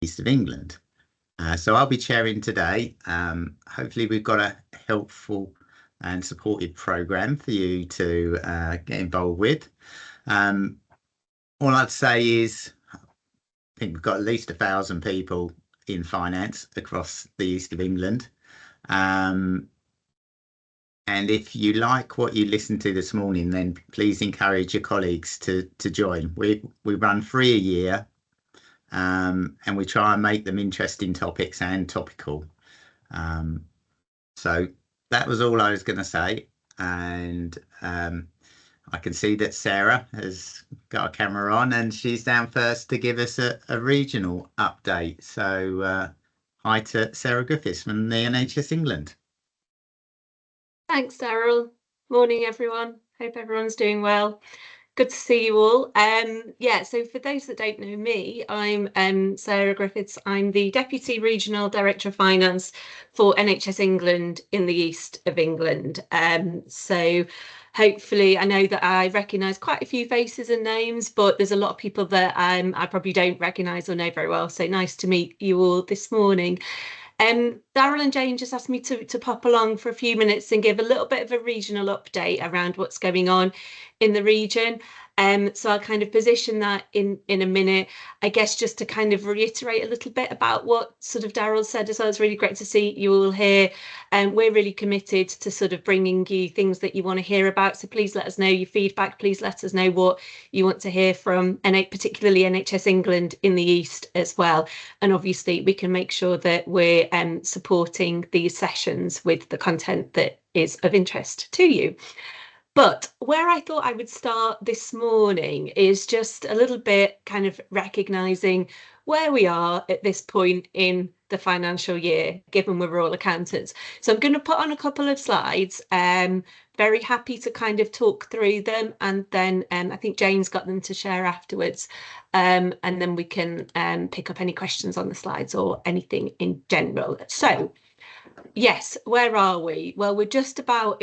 East of England. So I'll be chairing today. Hopefully we've got a helpful and supportive programme for you to get involved with. All I'd say is I think we've got at least 1,000 people in finance across the East of England. And if you like what you listened to this morning, then please encourage your colleagues to join. We run 3 a year, and we try and make them interesting topics and topical. So that was all I was going to say. And I can see that Sarah has got a camera on and she's down first to give us a regional update. So hi to Sarah Griffiths from the NHS England. Thanks, Daryl. Morning, everyone. Hope everyone's doing well. Good to see you all. So for those that don't know me, I'm Sarah Griffiths. I'm the Deputy Regional Director of Finance for NHS England in the East of England. So hopefully I know that I recognise quite a few faces and names, but there's a lot of people that I probably don't recognise or know very well. So nice to meet you all this morning. Daryl and Jane just asked me to pop along for a few minutes and give a little bit of a regional update around what's going on in the region. So I'll kind of position that in a minute, I guess, just to kind of reiterate a little bit about what sort of Daryl said as well. It's really great to see you all here. We're really committed to sort of bringing you things that you want to hear about. So please let us know your feedback. Please let us know what you want to hear from particularly NHS England in the East as well. And obviously we can make sure that we're supporting these sessions with the content that is of interest to you. But where I thought I would start this morning is just a little bit kind of recognising where we are at this point in the financial year, given we're all accountants. So I'm going to put on a couple of slides. Very happy to kind of talk through them, and then I think Jane's got them to share afterwards. And then we can pick up any questions on the slides or anything in general. So yes, where are we? Well, we're just about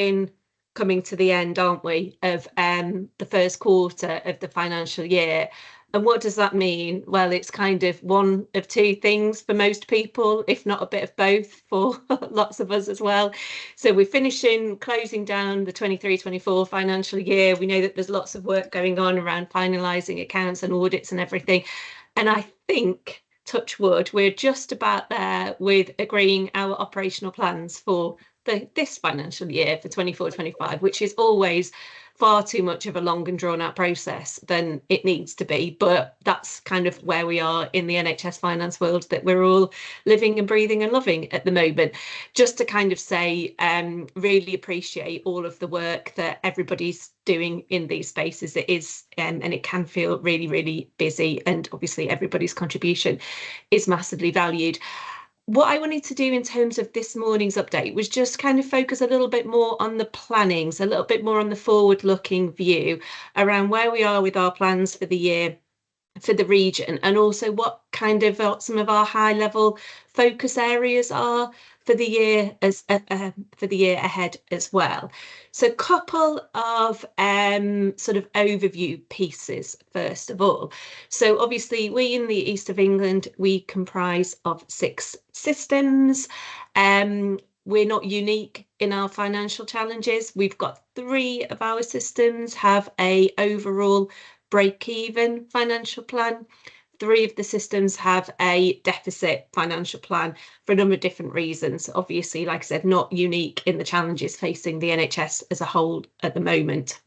coming to the end, aren't we, of the first quarter of the financial year. And what does that mean? Well, it's kind of one of two things for most people, if not a bit of both for lots of us as well. So we're closing down the 23-24 financial year. We know that there's lots of work going on around finalising accounts and audits and everything. And I think, touch wood, we're just about there with agreeing our operational plans for this financial year for 24-25, which is always far too much of a long and drawn out process than it needs to be. But that's kind of where we are in the NHS finance world that we're all living and breathing and loving at the moment. Just to kind of say, really appreciate all of the work that everybody's doing in these spaces. It is, and it can feel really, really busy. And obviously everybody's contribution is massively valued. What I wanted to do in terms of this morning's update was just kind of focus a little bit more on the planning, so a little bit more on the forward-looking view around where we are with our plans for the year for the region, and also what kind of some of our high-level focus areas are for the year ahead as well. So a couple of sort of overview pieces first of all. So obviously we in the East of England, we comprise of 6 systems. We're not unique in our financial challenges. We've got 3 of our systems have a overall break-even financial plan. 3 of the systems have a deficit financial plan for a number of different reasons. Obviously, like I said, not unique in the challenges facing the NHS as a whole at the moment.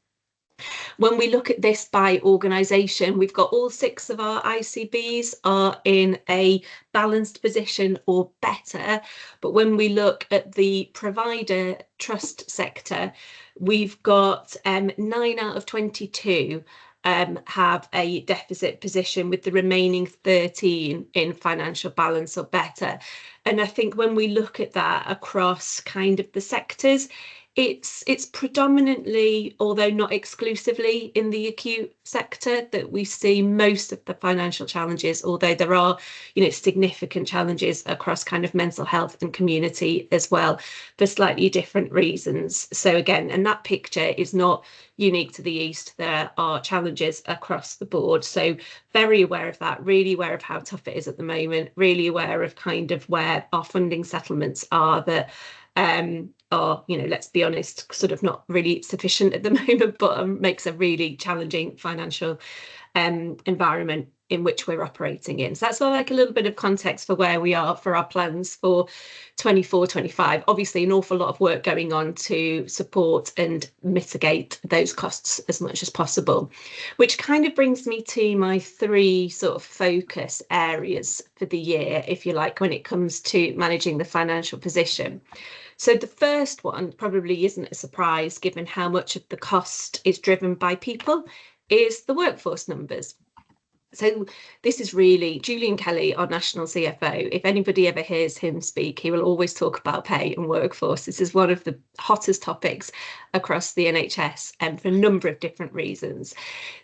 When we look at this by organisation, we've got all 6 of our ICBs are in a balanced position or better. But when we look at the provider trust sector, we've got 9 out of 22 have a deficit position, with the remaining 13 in financial balance or better. And I think when we look at that across kind of the sectors, It's predominantly, although not exclusively, in the acute sector that we see most of the financial challenges, although there are, significant challenges across kind of mental health and community as well, for slightly different reasons. So again, and that picture is not unique to the East. There are challenges across the board. So very aware of that, really aware of how tough it is at the moment, really aware of kind of where our funding settlements are that are, let's be honest, sort of not really sufficient at the moment, but makes a really challenging financial environment in which we're operating in. So that's all like a little bit of context for where we are for our plans for 24-25. Obviously, an awful lot of work going on to support and mitigate those costs as much as possible, which kind of brings me to my 3 sort of focus areas for the year, if you like, when it comes to managing the financial position. So the first one probably isn't a surprise, given how much of the cost is driven by people, is the workforce numbers. So this is really Julian Kelly, our national CFO. If anybody ever hears him speak, he will always talk about pay and workforce. This is one of the hottest topics across the NHS, and for a number of different reasons.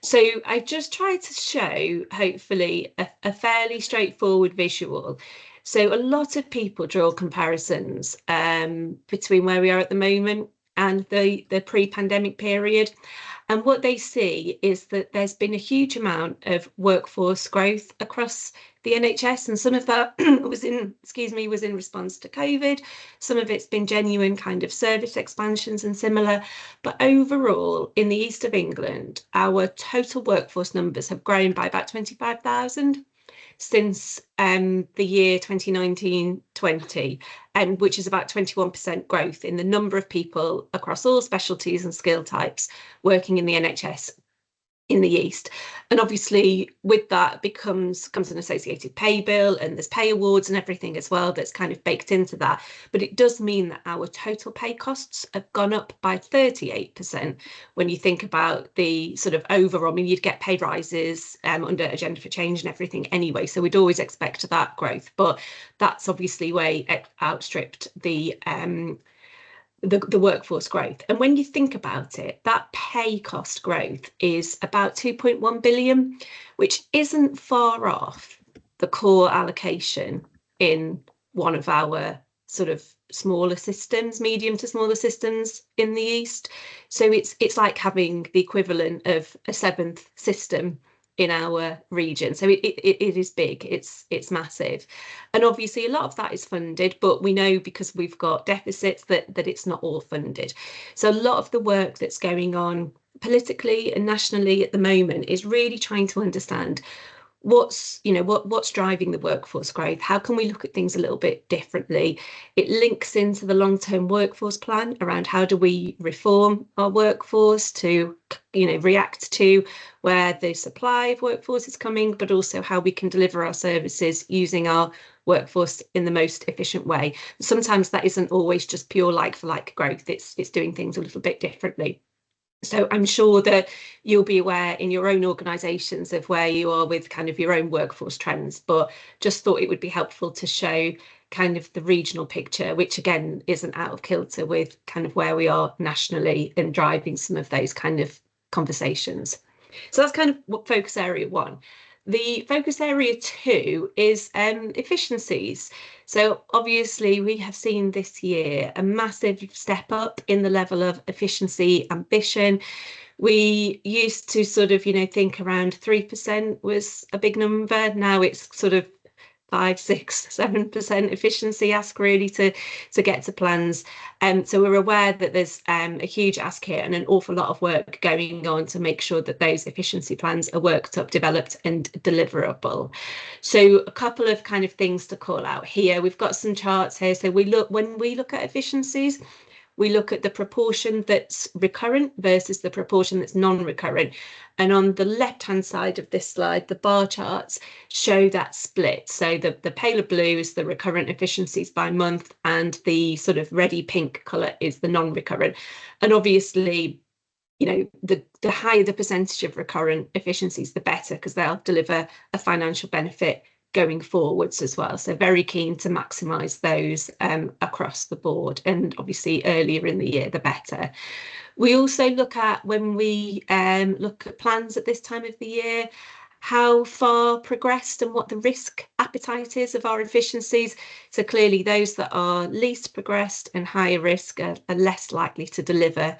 So I've just tried to show, hopefully, a fairly straightforward visual. So a lot of people draw comparisons between where we are at the moment and the pre-pandemic period. And what they see is that there's been a huge amount of workforce growth across the NHS, and some of that was in response to COVID. Some of it's been genuine kind of service expansions and similar. But overall, in the east of England, our total workforce numbers have grown by about 25,000 since the year 2019-20, which is about 21% growth in the number of people across all specialties and skill types working in the NHS in the East. And obviously with that comes an associated pay bill, and there's pay awards and everything as well that's kind of baked into that. But it does mean that our total pay costs have gone up by 38% when you think about the sort of overall. I mean, you'd get pay rises under Agenda for Change and everything anyway, so we'd always expect that growth, but that's obviously way outstripped the workforce growth. And when you think about it, that pay cost growth is about 2.1 billion, which isn't far off the core allocation in one of our sort of smaller systems, medium to smaller systems in the East. So it's like having the equivalent of a 7th system in our region. So it is big, it's massive. And obviously a lot of that is funded, but we know because we've got deficits that it's not all funded. So a lot of the work that's going on politically and nationally at the moment is really trying to understand what's driving the workforce growth. How can we look at things a little bit differently? It links into the long-term workforce plan around how do we reform our workforce to react to where the supply of workforce is coming, but also how we can deliver our services using our workforce in the most efficient way. Sometimes that isn't always just pure like-for-like growth. It's doing things a little bit differently. So I'm sure that you'll be aware in your own organisations of where you are with kind of your own workforce trends, but just thought it would be helpful to show kind of the regional picture, which again isn't out of kilter with kind of where we are nationally and driving some of those kind of conversations. So that's kind of what focus area 1. The focus area 2 is efficiencies. So obviously we have seen this year a massive step up in the level of efficiency ambition. We used to sort of, think around 3% was a big number. Now it's sort of 5, 6, 7% efficiency ask really to get to plans. So we're aware that there's a huge ask here and an awful lot of work going on to make sure that those efficiency plans are worked up, developed and deliverable. So a couple of kind of things to call out here. We've got some charts here. So when we look at efficiencies, we look at the proportion that's recurrent versus the proportion that's non-recurrent. And on the left-hand side of this slide, the bar charts show that split. So the paler blue is the recurrent efficiencies by month, and the sort of reddy pink colour is the non-recurrent. And obviously, the higher the percentage of recurrent efficiencies, the better, because they'll deliver a financial benefit going forwards as well. So very keen to maximise those across the board, and obviously earlier in the year the better. We also look at, when we look at plans at this time of the year, how far progressed and what the risk appetite is of our efficiencies. So clearly those that are least progressed and higher risk are less likely to deliver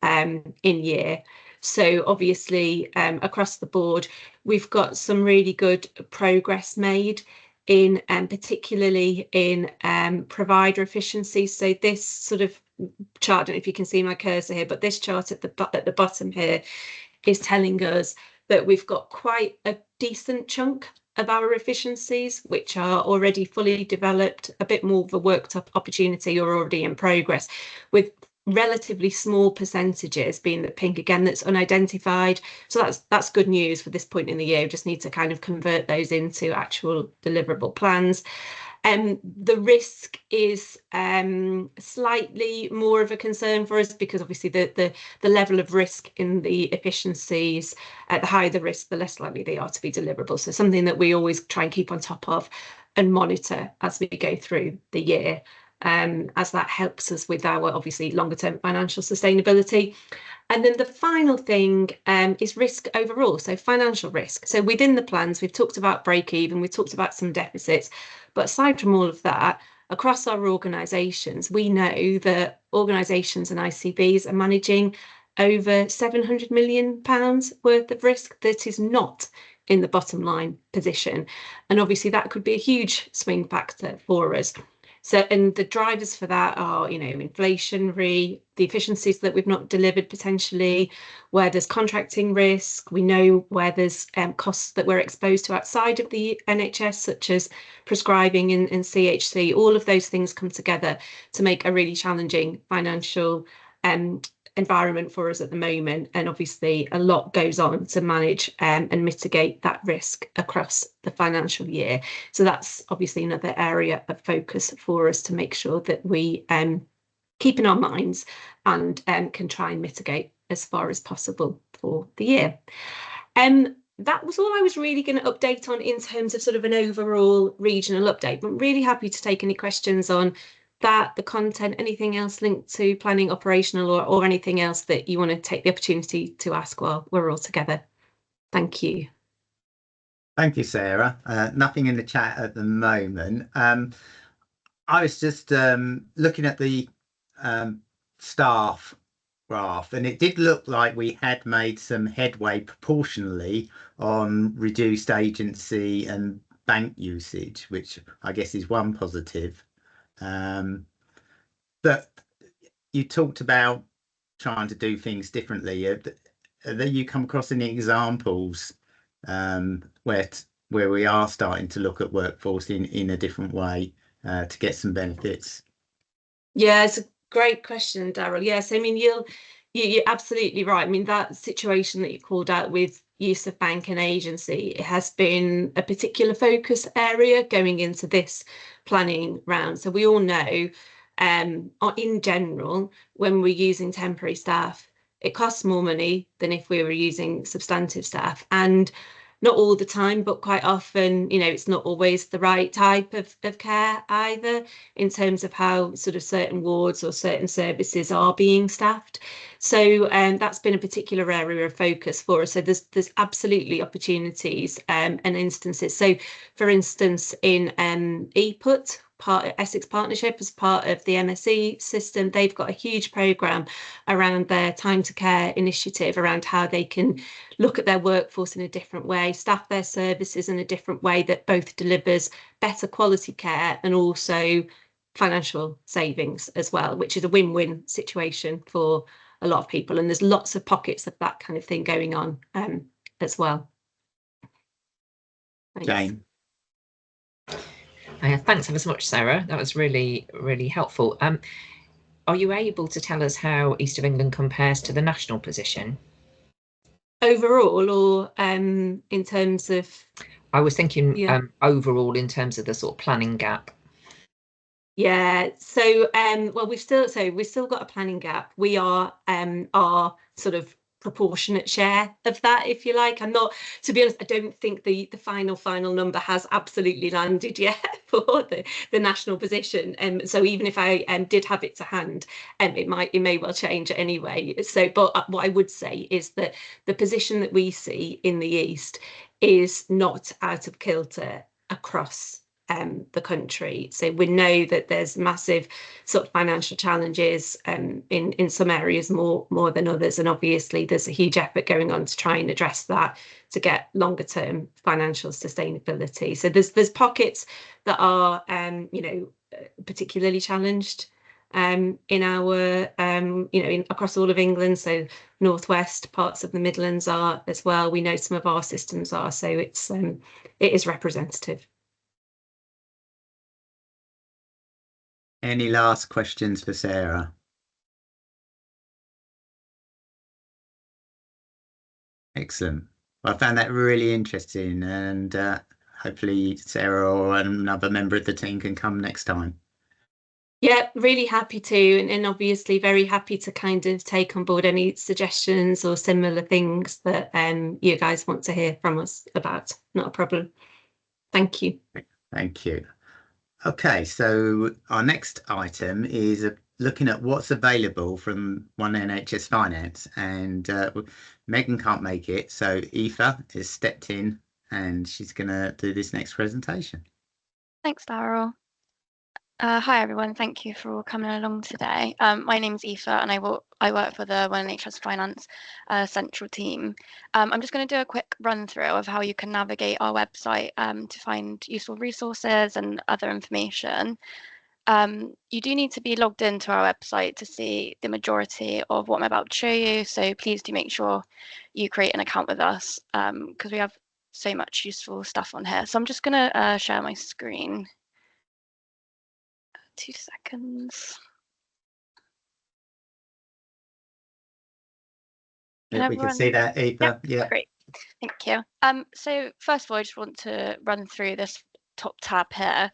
in year. So obviously across the board, we've got some really good progress made in particularly in provider efficiency. So this sort of chart, I don't know if you can see my cursor here, but this chart at the bottom here is telling us that we've got quite a decent chunk of our efficiencies which are already fully developed, a bit more of a worked up opportunity or already in progress, with relatively small percentages, being the pink again, that's unidentified. So that's good news for this point in the year. We just need to kind of convert those into actual deliverable plans. The risk is slightly more of a concern for us, because obviously the level of risk in the efficiencies, the higher the risk, the less likely they are to be deliverable. So something that we always try and keep on top of and monitor as we go through the year, as that helps us with our obviously longer term financial sustainability. And then the final thing is risk overall, so financial risk. So within the plans, we've talked about break even, we've talked about some deficits, but aside from all of that, across our organisations, we know that organisations and ICBs are managing over £700 million worth of risk that is not in the bottom line position. And obviously that could be a huge swing factor for us. So, and the drivers for that are, you know, inflationary, the efficiencies that we've not delivered potentially, where there's contracting risk, we know where there's costs that we're exposed to outside of the NHS, such as prescribing and CHC. All of those things come together to make a really challenging financial environment for us at the moment, and obviously a lot goes on to manage and mitigate that risk across the financial year. So that's obviously another area of focus for us, to make sure that we keep in our minds and can try and mitigate as far as possible for the year. That was all I was really going to update on in terms of sort of an overall regional update, but I'm really happy to take any questions on that, the content, anything else linked to planning, operational, or anything else that you want to take the opportunity to ask while we're all together. Thank you. Thank you, Sarah. Nothing in the chat at the moment. I was just looking at the staff graph, and it did look like we had made some headway proportionally on reduced agency and bank usage, which I guess is one positive. But you talked about trying to do things differently. Have you come across any examples where we are starting to look at workforce in a different way to get some benefits? Yeah, it's a great question, Daryl. Yes, I mean, you're absolutely right. I mean, that situation that you called out with use of bank and agency, it has been a particular focus area going into this planning round. So we all know, in general, when we're using temporary staff, it costs more money than if we were using substantive staff. And not all the time, but quite often, you know, it's not always the right type of care either, in terms of how sort of certain wards or certain services are being staffed. So that's been a particular area of focus for us. So there's absolutely opportunities and instances. So for instance, in ePut, Essex Partnership, as part of the MSE system, they've got a huge programme around their time to care initiative, around how they can look at their workforce in a different way, staff their services in a different way that both delivers better quality care and also financial savings as well, which is a win-win situation for a lot of people. And there's lots of pockets of that kind of thing going on as well. Thanks. Jane. Thanks ever so much, Sarah. That was really, really helpful. Are you able to tell us how East of England compares to the national position? Overall, or in terms of? I was thinking overall in terms of the sort of planning gap. Yeah, so well, we've still got a planning gap. We are sort of proportionate share of that, if you like. I'm not, to be honest, I don't think the final number has absolutely landed yet for the national position. So even if I did have it to hand, it may well change anyway. So, but what I would say is that the position that we see in the East is not out of kilter across the country. So we know that there's massive sort of financial challenges in some areas more than others, and obviously there's a huge effort going on to try and address that to get longer term financial sustainability. So there's pockets that are particularly challenged in our across all of England. So northwest, parts of the Midlands are as well. We know some of our systems are, so it is representative. Any last questions for Sarah? Excellent. Well, I found that really interesting, and hopefully Sarah or another member of the team can come next time. Yeah, really happy to, and obviously very happy to kind of take on board any suggestions or similar things that you guys want to hear from us about. Not a problem. Thank you. Thank you. Okay, so our next item is looking at what's available from One NHS Finance, and Megan can't make it, so Aoife has stepped in and she's going to do this next presentation. Thanks, Daryl. Hi everyone, thank you for coming along today. My name's Aoife and I work for the One NHS Finance central team. I'm just going to do a quick run through of how you can navigate our website to find useful resources and other information. You do need to be logged into our website to see the majority of what I'm about to show you, so please do make sure you create an account with us because we have so much useful stuff on here. So I'm just going to share my screen. 2 seconds. Yeah, we can see that, Aoife. Yeah. Great, thank you. So first of all, I just want to run through this top tab here.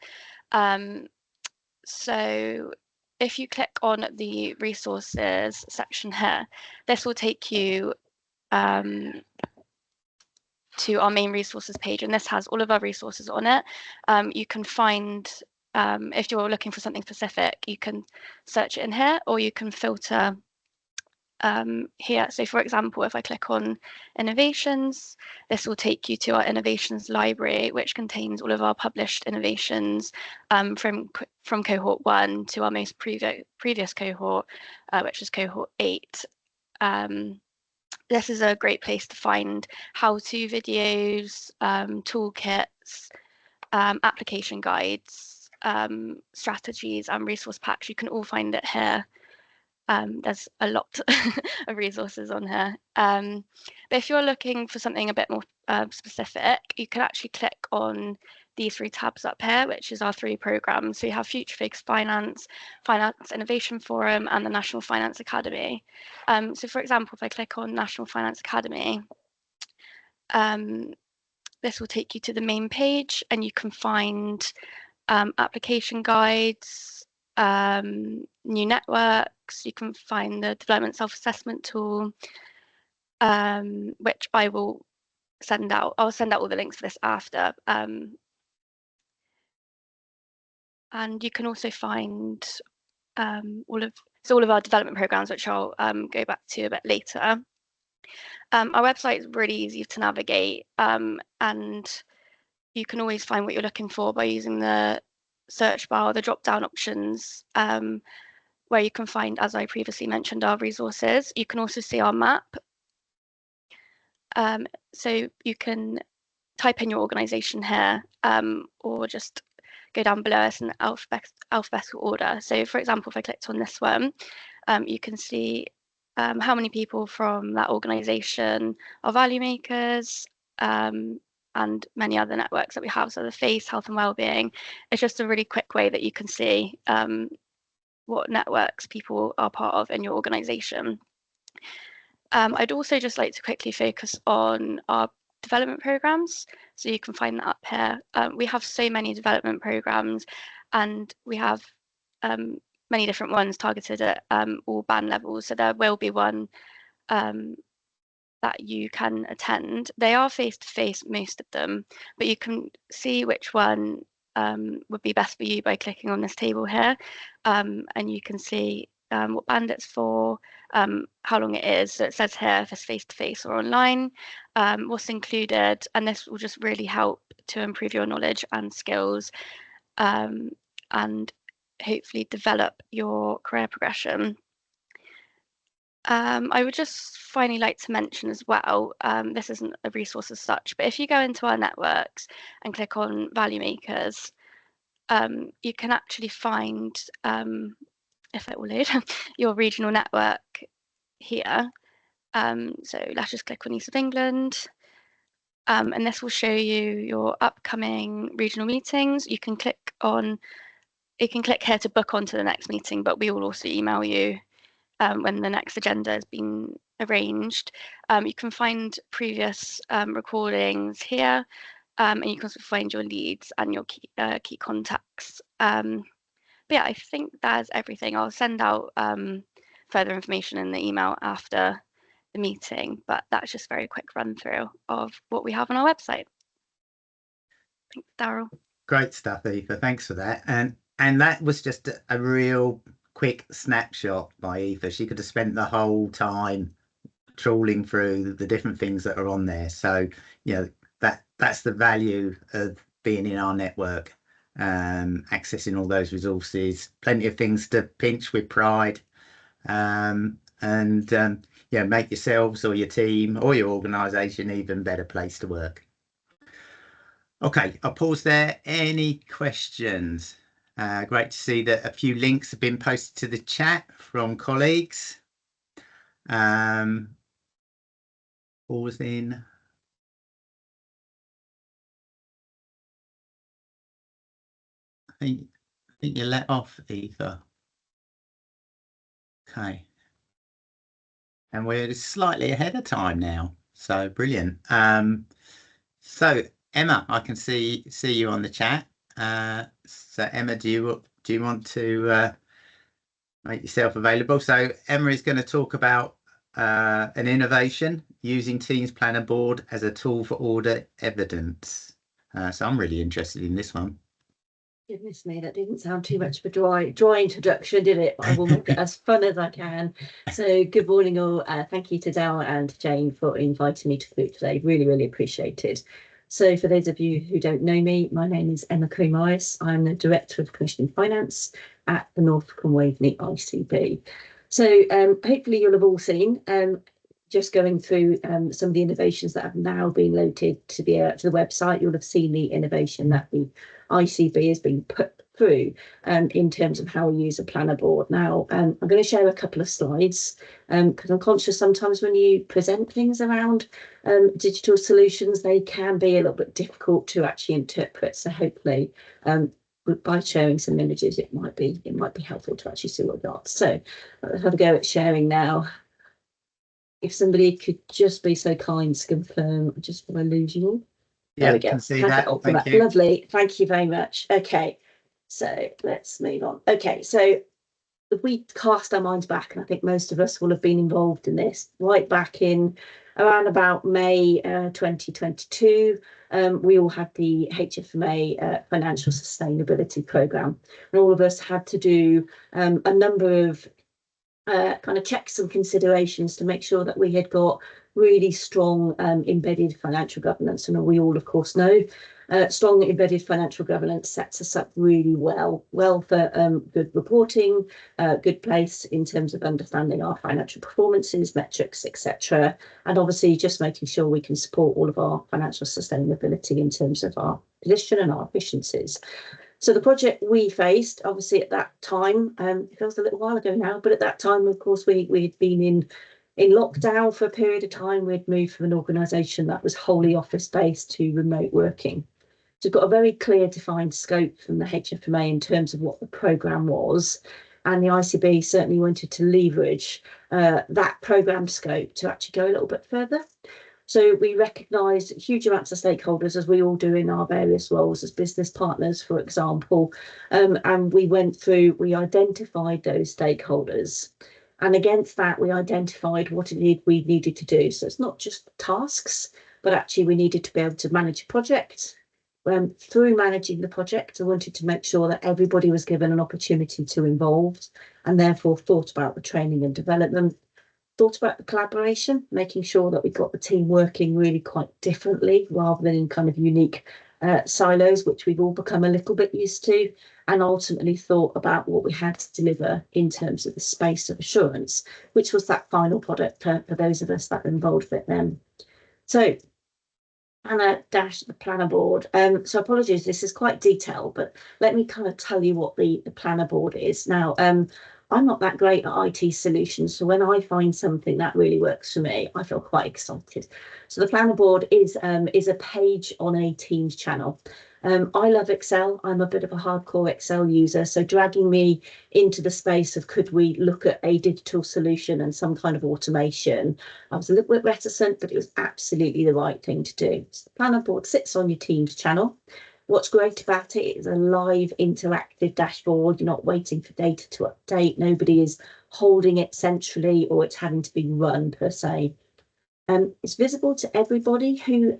So if you click on the resources section here, this will take you to our main resources page, and this has all of our resources on it. You can find, if you're looking for something specific, you can search it in here, or you can filter here. So for example, if I click on innovations, this will take you to our innovations library, which contains all of our published innovations from cohort 1 to our most previous cohort, which is cohort 8. This is a great place to find how-to videos, toolkits, application guides, strategies and resource packs. You can all find it here. There's a lot of resources on here. But if you're looking for something a bit more specific, you can actually click on these 3 tabs up here, which is our 3 programs. So you have Future Focused Finance, Finance Innovation Forum, and the National Finance Academy. So for example, if I click on National Finance Academy, this will take you to the main page, and you can find application guides, new networks. You can find the development self-assessment tool, which I will send out. I'll send out all the links for this after. And you can also find all of our development programs, which I'll go back to a bit later. Our website is really easy to navigate, and you can always find what you're looking for by using the search bar, the drop-down options, where you can find, as I previously mentioned, our resources. You can also see our map. So you can type in your organisation here, or just go down below us in alphabetical order. So for example, if I clicked on this one, you can see how many people from that organisation are value makers, and many other networks that we have. So the FACE, Health and Wellbeing. It's just a really quick way that you can see what networks people are part of in your organisation. I'd also just like to quickly focus on our development programs. So you can find that up here. We have so many development programs, and we have many different ones targeted at all band levels. So there will be one that you can attend. They are face-to-face, most of them, but you can see which one would be best for you by clicking on this table here, and you can see what band it's for, how long it is. So it says here if it's face-to-face or online, what's included, and this will just really help to improve your knowledge and skills, and hopefully develop your career progression. I would just finally like to mention as well, this isn't a resource as such, but if you go into our networks and click on Value Makers, you can actually find, if it will load, your regional network here. So let's just click on East of England, and this will show you your upcoming regional meetings. You can click here to book onto the next meeting, but we will also email you when the next agenda has been arranged. You can find previous recordings here, and you can also find your leads and your key contacts. But yeah, I think that's everything. I'll send out further information in the email after the meeting, but that's just a very quick run through of what we have on our website. Thanks, Daryl. Great stuff, Aoife. Thanks for that. And that was just a real quick snapshot by Aoife. She could have spent the whole time trawling through the different things that are on there. So, you know, that's the value of being in our network, accessing all those resources, plenty of things to pinch with pride, and yeah, make yourselves or your team or your organisation even better place to work. Okay, I'll pause there. Any questions? Great to see that a few links have been posted to the chat from colleagues. Pausing. I think you let off, Aoife. Okay. And we're slightly ahead of time now, so brilliant. So Emma, I can see you on the chat. So Emma, do you want to make yourself available? So Emma is going to talk about an innovation using Teams Planner Board as a tool for audit evidence. So I'm really interested in this one. Goodness me, that didn't sound too much of a dry introduction, did it? But I will make it as fun as I can. So good morning all. Thank you to Daryl and Jane for inviting me to the group today. Really, really appreciated. So for those of you who don't know me, my name is Emma Coe-Morris. I'm the Director of Commissioning Finance at the Norfolk and Waveney ICB. So hopefully you'll have all seen, just going through some of the innovations that have now been loaded to the website, you'll have seen the innovation that the ICB has been put through in terms of how we use a planner board. Now, I'm going to share a couple of slides because I'm conscious sometimes when you present things around digital solutions, they can be a little bit difficult to actually interpret. So hopefully by sharing some images, it might be helpful to actually see what we've got. So I'll have a go at sharing now. If somebody could just be so kind to confirm, just before I lose you all. Yeah, there we go. Can see that. Thank you. Lovely. Thank you very much. Okay, so let's move on. Okay, so if we cast our minds back, and I think most of us will have been involved in this right back in around about May 2022, we all had the HFMA Financial Sustainability Programme, and all of us had to do a number of kind of checks and considerations to make sure that we had got really strong embedded financial governance. And we all, of course, know strong embedded financial governance sets us up really well for good reporting, good place in terms of understanding our financial performances, metrics, etc. And obviously just making sure we can support all of our financial sustainability in terms of our position and our efficiencies. So the project we faced, obviously at that time, it feels a little while ago now, but at that time, of course, we'd been in lockdown for a period of time. We'd moved from an organisation that was wholly office-based to remote working. So we've got a very clear defined scope from the HFMA in terms of what the programme was. And the ICB certainly wanted to leverage that programme scope to actually go a little bit further. So we recognised huge amounts of stakeholders, as we all do in our various roles as business partners, for example, and we identified those stakeholders. And against that, we identified what we needed to do. So it's not just tasks, but actually we needed to be able to manage a project. Through managing the project, I wanted to make sure that everybody was given an opportunity to involve, and therefore thought about the training and development, thought about the collaboration, making sure that we got the team working really quite differently rather than in kind of unique silos, which we've all become a little bit used to, and ultimately thought about what we had to deliver in terms of the space of assurance, which was that final product for those of us that were involved with them. So Anna dash the planner board. So apologies, this is quite detailed, but let me kind of tell you what the planner board is. Now, I'm not that great at IT solutions, so when I find something that really works for me, I feel quite excited. So the planner board is a page on a Teams channel. I love Excel. I'm a bit of a hardcore Excel user, so dragging me into the space of could we look at a digital solution and some kind of automation, I was a little bit reticent, but it was absolutely the right thing to do. So the planner board sits on your Teams channel. What's great about it is a live interactive dashboard. You're not waiting for data to update. Nobody is holding it centrally or it's having to be run per se. It's visible to everybody who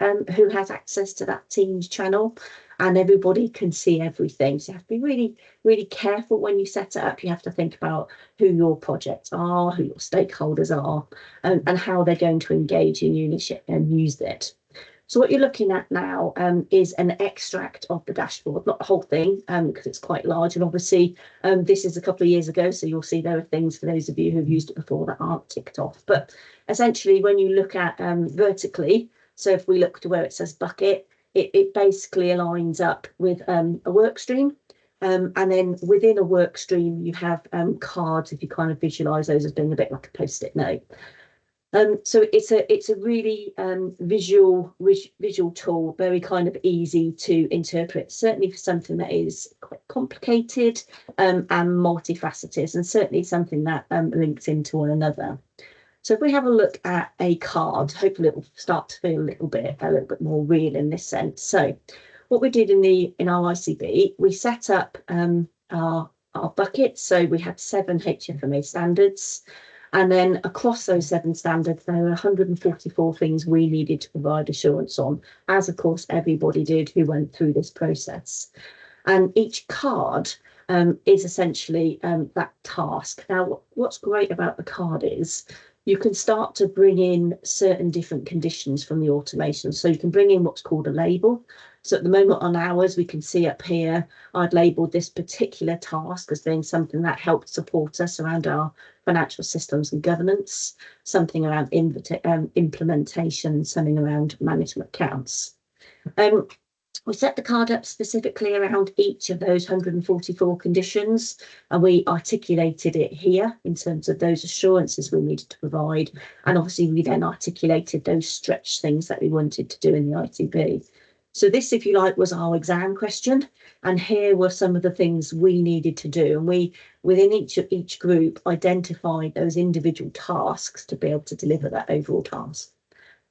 has access to that Teams channel, and everybody can see everything. So you have to be really, really careful when you set it up. You have to think about who your projects are, who your stakeholders are, and how they're going to engage in ownership and use it. So what you're looking at now is an extract of the dashboard, not the whole thing, because it's quite large. And obviously, this is a couple of years ago, so you'll see there are things for those of you who've used it before that aren't ticked off. But essentially, when you look at vertically, so if we look to where it says bucket, it basically aligns up with a work stream. And then within a work stream, you have cards, if you kind of visualize those as being a bit like a post-it note. So it's a really visual tool, very kind of easy to interpret, certainly for something that is quite complicated and multifaceted, and certainly something that links into one another. So if we have a look at a card, hopefully it will start to feel a little bit more real in this sense. So what we did in our ICB, we set up our buckets. So we had 7 HFMA standards. And then across those 7 standards, there were 144 things we needed to provide assurance on, as of course everybody did who went through this process. And each card is essentially that task. Now, what's great about the card is you can start to bring in certain different conditions from the automation. So you can bring in what's called a label. So at the moment on ours, we can see up here, I'd labelled this particular task as being something that helped support us around our financial systems and governance, something around implementation, something around management accounts. We set the card up specifically around each of those 144 conditions, and we articulated it here in terms of those assurances we needed to provide. And obviously we then articulated those stretch things that we wanted to do in the ITB. So this, if you like, was our exam question. And here were some of the things we needed to do. And we, within each group, identified those individual tasks to be able to deliver that overall task.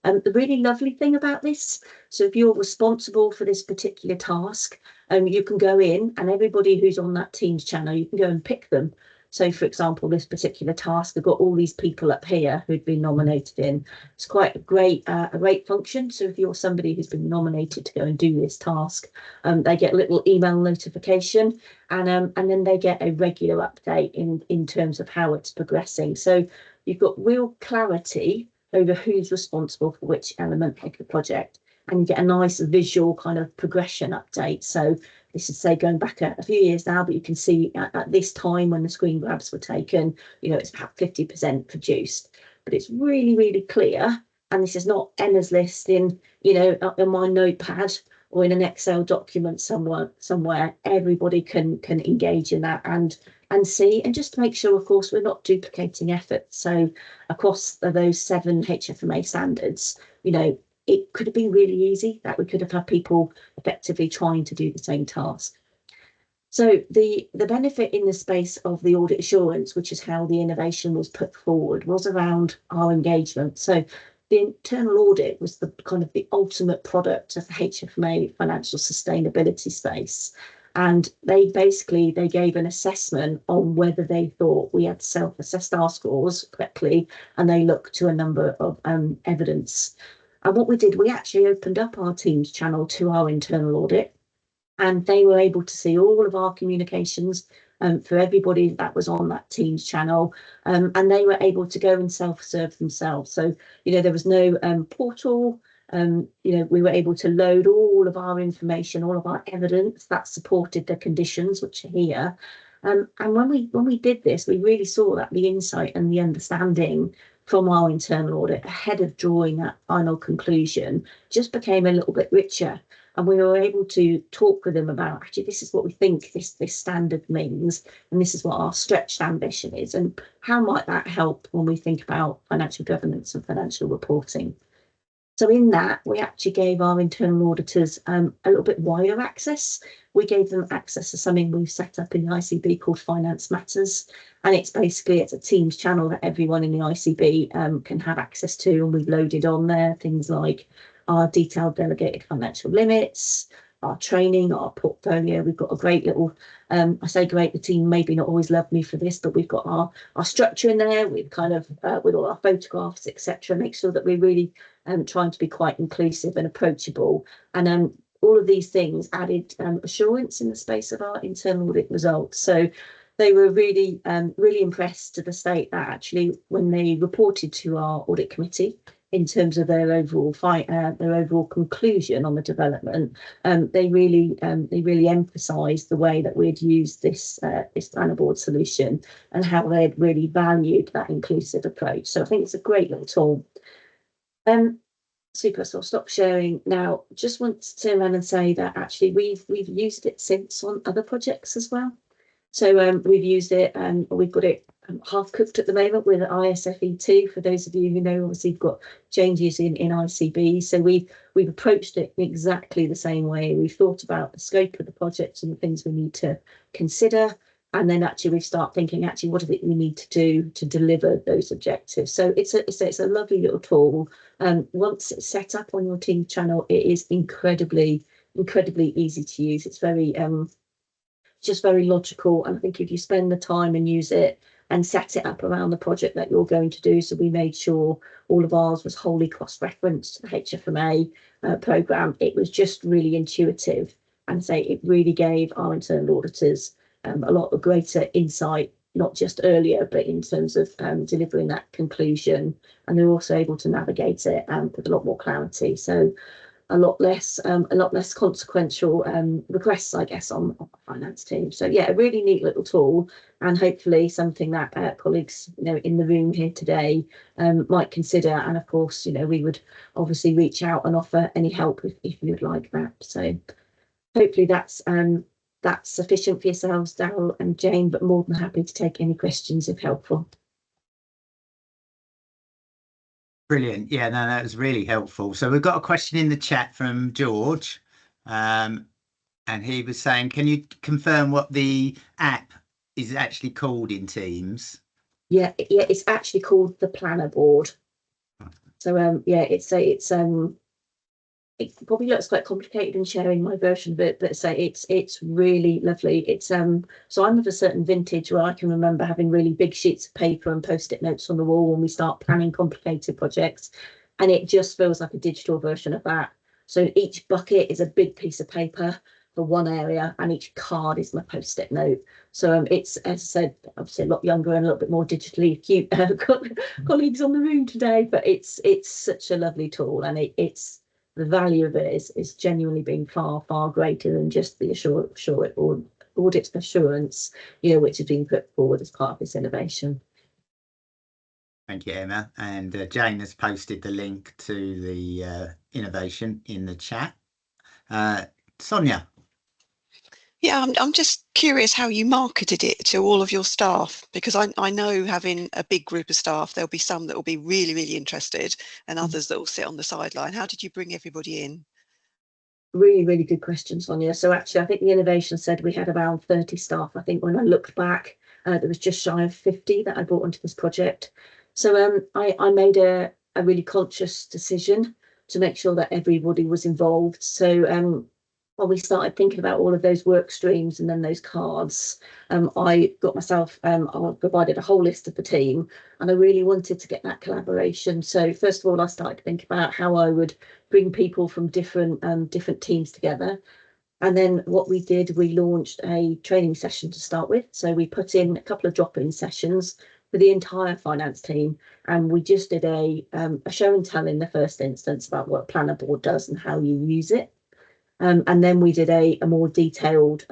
The really lovely thing about this, so if you're responsible for this particular task, you can go in, and everybody who's on that Teams channel, you can go and pick them. So, for example, this particular task, I've got all these people up here who'd been nominated in. It's quite a great function. So if you're somebody who's been nominated to go and do this task, they get a little email notification, and then they get a regular update in terms of how it's progressing. So you've got real clarity over who's responsible for which element of the project, and you get a nice visual kind of progression update. So this is, say, going back a few years now, but you can see at this time when the screen grabs were taken, it's about 50% produced. But it's really, really clear, and this is not Emma's list in my notepad or in an Excel document somewhere. Everybody can engage in that and see, and just to make sure, of course, we're not duplicating effort. So across those 7 HFMA standards, it could have been really easy that we could have had people effectively trying to do the same task. So the benefit in the space of the audit assurance, which is how the innovation was put forward, was around our engagement. So the internal audit was the kind of the ultimate product of the HFMA financial sustainability space. and they gave an assessment on whether they thought we had self-assessed our scores correctly, and they looked to a number of evidence. And what we did, we actually opened up our Teams channel to our internal audit, and they were able to see all of our communications for everybody that was on that Teams channel, and they were able to go and self-serve themselves. So, there was no portal. We were able to load all of our information, all of our evidence that supported the conditions which are here. And when we did this, we really saw that the insight and the understanding from our internal audit ahead of drawing that final conclusion just became a little bit richer. And we were able to talk with them about, actually, this is what we think this standard means, and this is what our stretched ambition is, and how might that help when we think about financial governance and financial reporting. So in that, we actually gave our internal auditors a little bit wider access. We gave them access to something we've set up in the ICB called Finance Matters. And it's a Teams channel that everyone in the ICB can have access to. And we've loaded on there things like our detailed delegated financial limits, our training, our portfolio. We've got a great little, I say great, the team maybe not always love me for this, but we've got our structure in there. We've kind of, with all our photographs, etc., make sure that we're really trying to be quite inclusive and approachable. And all of these things added assurance in the space of our internal audit results. So they were really, really impressed to the state that actually when they reported to our audit committee in terms of their overall conclusion on the development, they really emphasised the way that we'd used this planner board solution and how they'd really valued that inclusive approach. So I think it's a great little tool. Super. So I'll stop sharing now. Just want to turn around and say that actually we've used it since on other projects as well. So we've used it and we've got it half cooked at the moment with ISFE2. For those of you who know, obviously we've got changes in ICB. So we've approached it in exactly the same way. We've thought about the scope of the project and the things we need to consider. And then actually we start thinking, actually, what is it we need to do to deliver those objectives? So it's a lovely little tool. Once it's set up on your Teams channel, it is incredibly easy to use. It's very just very logical. And I think if you spend the time and use it and set it up around the project that you're going to do, so we made sure all of ours was wholly cross-referenced to the HFMA programme. It was just really intuitive, and say it really gave our internal auditors a lot of greater insight, not just earlier, but in terms of delivering that conclusion. And they're also able to navigate it with a lot more clarity. So a lot less consequential requests, I guess, on the finance team. So yeah, a really neat little tool, and hopefully something that colleagues in the room here today might consider. And of course, we would obviously reach out and offer any help if you would like that. So hopefully that's sufficient for yourselves, Daryl and Jane, but more than happy to take any questions if helpful. Brilliant. Yeah, no, that was really helpful. So we've got a question in the chat from George, and he was saying, can you confirm what the app is actually called in Teams? Yeah, it's actually called the Planner Board. So yeah, it probably looks quite complicated in sharing my version of it, but it's really lovely. It's so I'm of a certain vintage where I can remember having really big sheets of paper and post-it notes on the wall when we start planning complicated projects, and it just feels like a digital version of that. So each bucket is a big piece of paper for one area, and each card is my post-it note. So it's, as I said, obviously a lot younger and a little bit more digitally acute colleagues on the room today, but it's such a lovely tool, and it's the value of it is genuinely being far greater than just the audit assurance, which has been put forward as part of this innovation. Thank you, Emma. And Jane has posted the link to the innovation in the chat. Sonia. Yeah, I'm just curious how you marketed it to all of your staff, because I know, having a big group of staff, there'll be some that will be really interested and others that will sit on the sideline. How did you bring everybody in? Really good question, Sonia. So actually, I think the innovation said we had around 30 staff. I think when I looked back, there was just shy of 50 that I brought onto this project. So I made a really conscious decision to make sure that everybody was involved. So when we started thinking about all of those work streams and then those cards, I got myself, I provided a whole list of the team, and I really wanted to get that collaboration. So first of all, I started to think about how I would bring people from different teams together. And then what we did, we launched a training session to start with. So we put in a couple of drop-in sessions for the entire finance team, and we just did a show and tell in the first instance about what Planner Board does and how you use it. And then we did a more detailed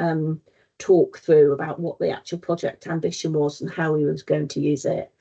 talk through about what the actual project ambition was and how we was going to use it.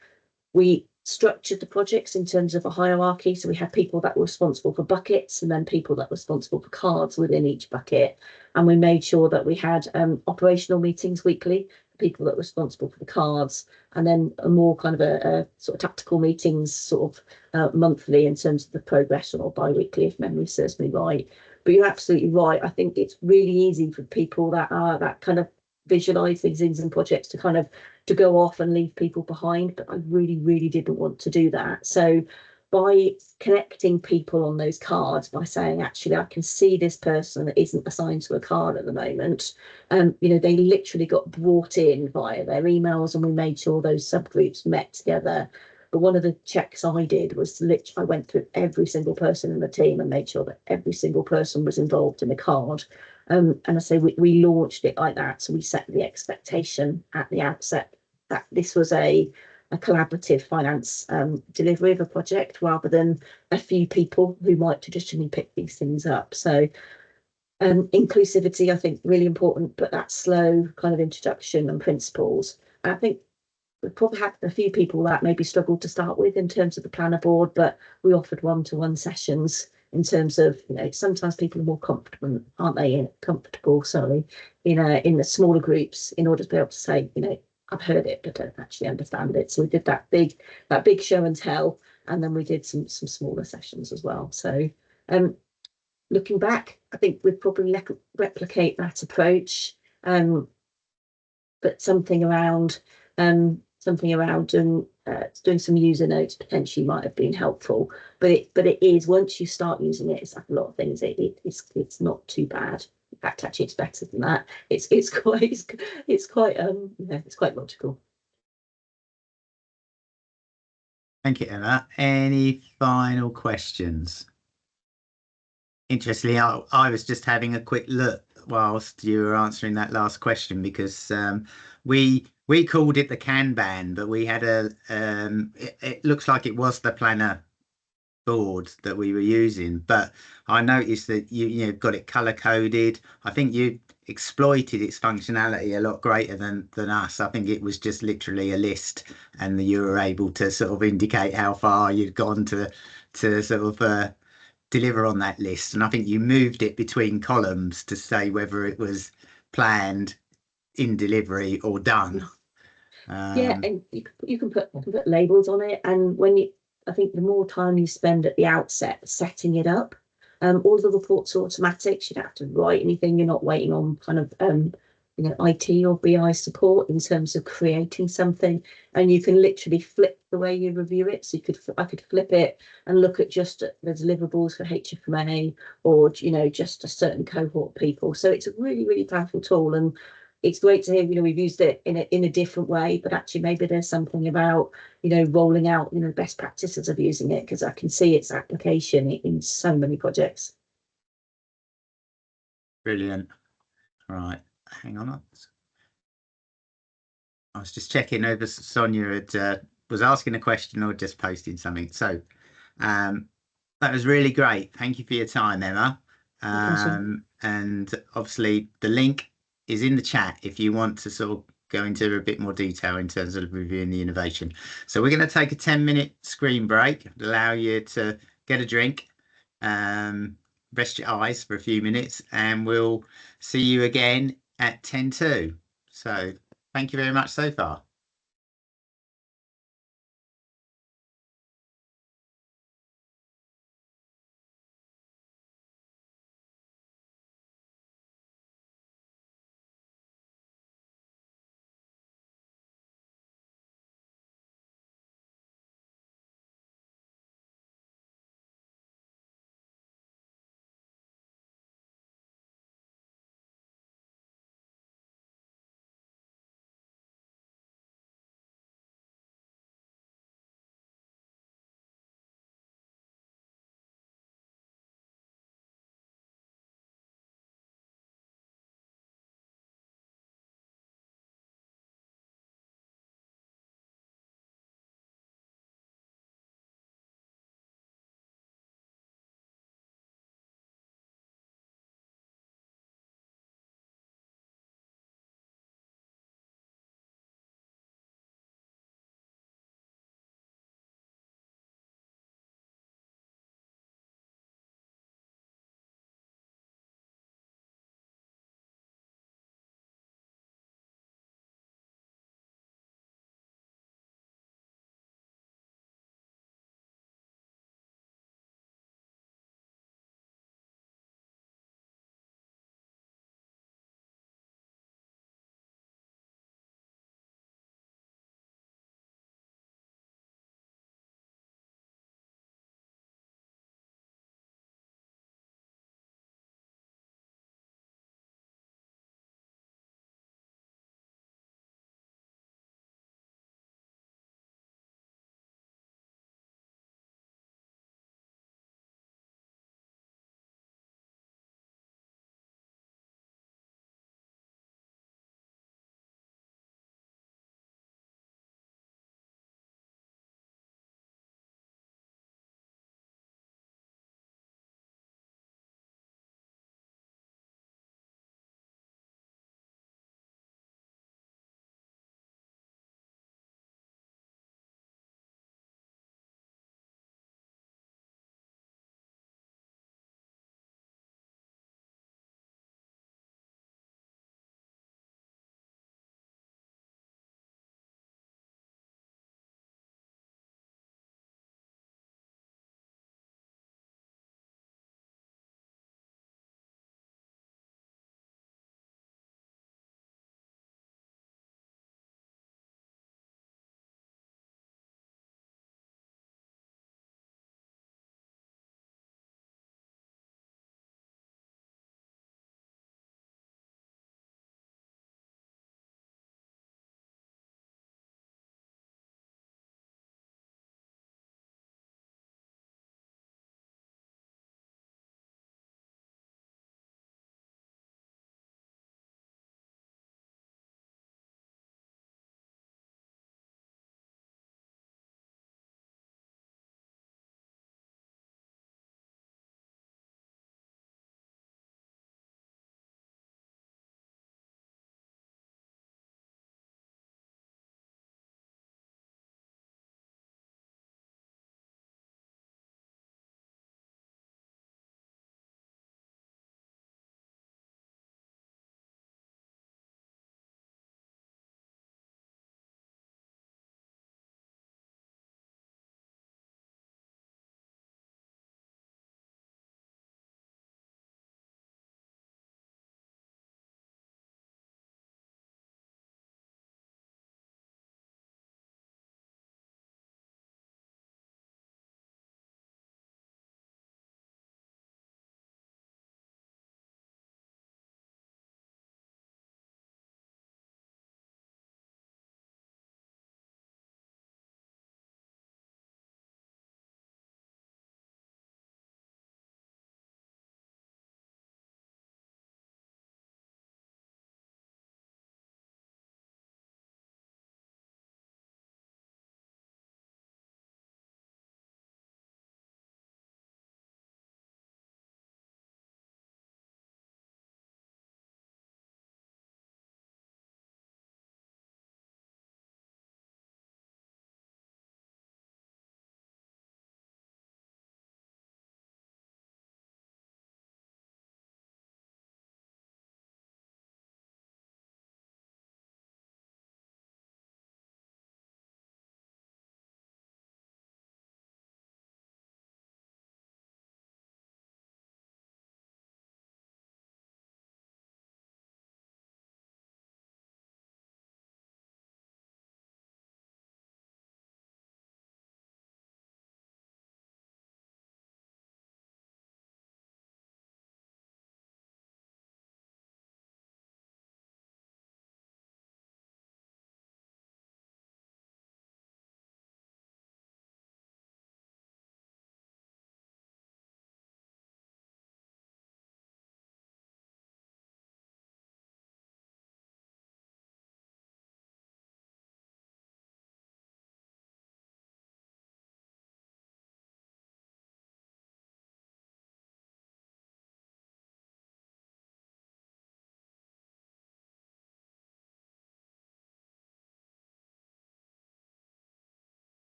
We structured the projects in terms of a hierarchy. So we had people that were responsible for buckets and then people that were responsible for cards within each bucket. And we made sure that we had operational meetings weekly, people that were responsible for the cards, and then a more kind of a sort of tactical meetings sort of monthly in terms of the progress, or bi-weekly if memory serves me right. But you're absolutely right. I think it's really easy for people that are that kind of visualize these things and projects to kind of to go off and leave people behind, but I really didn't want to do that. So by connecting people on those cards, by saying, actually, I can see this person that isn't assigned to a card at the moment, you know, they literally got brought in via their emails, and we made sure those subgroups met together. But one of the checks I did was literally, I went through every single person in the team and made sure that every single person was involved in the card. And I say we launched it like that. So we set the expectation at the outset that this was a collaborative finance delivery of a project, rather than a few people who might traditionally pick these things up. So inclusivity, I think, really important, but that slow kind of introduction and principles. And I think we probably had a few people that maybe struggled to start with in terms of the Planner Board, but we offered one-to-one sessions in terms of, you know, sometimes people are more comfortable, aren't they? Comfortable, sorry, in the smaller groups, in order to be able to say, you know, I've heard it, but don't actually understand it. So we did that big show and tell, and then we did some smaller sessions as well. So looking back, I think we'd probably replicate that approach, but something around doing some user notes potentially might have been helpful. But it is, once you start using it, it's like a lot of things. It's not too bad. In fact, actually, it's better than that. It's quite logical. Thank you, Emma. Any final questions? Interestingly, I was just having a quick look whilst you were answering that last question, because we called it the Kanban, but we had it looks like it was the Planner Board that we were using. But I noticed that you got it color coded. I think you exploited its functionality a lot greater than us. I think it was just literally a list, and you were able to sort of indicate how far you'd gone to sort of deliver on that list. And I think you moved it between columns to say whether it was planned, in delivery, or done. Yeah, and you can put labels on it, and I think the more time you spend at the outset setting it up, all the reports are automatic. You don't have to write anything. You're not waiting on kind of IT or BI support in terms of creating something, and you can literally flip the way you review it. So I could flip it and look at just the deliverables for HFMA, or just a certain cohort of people. So it's a really powerful tool, and it's great to hear we've used it in a different way, but actually maybe there's something about rolling out best practices of using it, because I can see its application in so many projects. Brilliant. Right, hang on. I was just checking over Sonia was asking a question or just posting something. So that was really great. Thank you for your time, Emma. And obviously the link is in the chat if you want to sort of go into a bit more detail in terms of reviewing the innovation. So we're going to take a 10-minute screen break, allow you to get a drink, rest your eyes for a few minutes, and we'll see you again at 10:02. So thank you very much so far.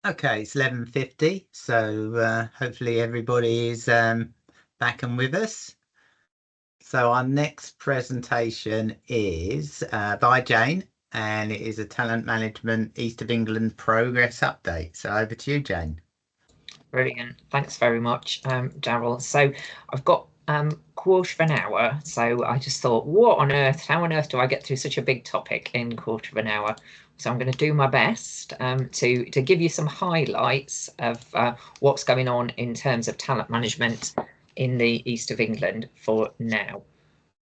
Okay, it's 11:50, so hopefully everybody is back and with us. So our next presentation is by Jane, and it is a Talent Management East of England Progress Update. So over to you, Jane. Brilliant. Thanks very much, Daryl. So I've got quarter of an hour. So I just thought, how on earth do I get through such a big topic in quarter of an hour? So I'm going to do my best to give you some highlights of what's going on in terms of talent management in the East of England for now.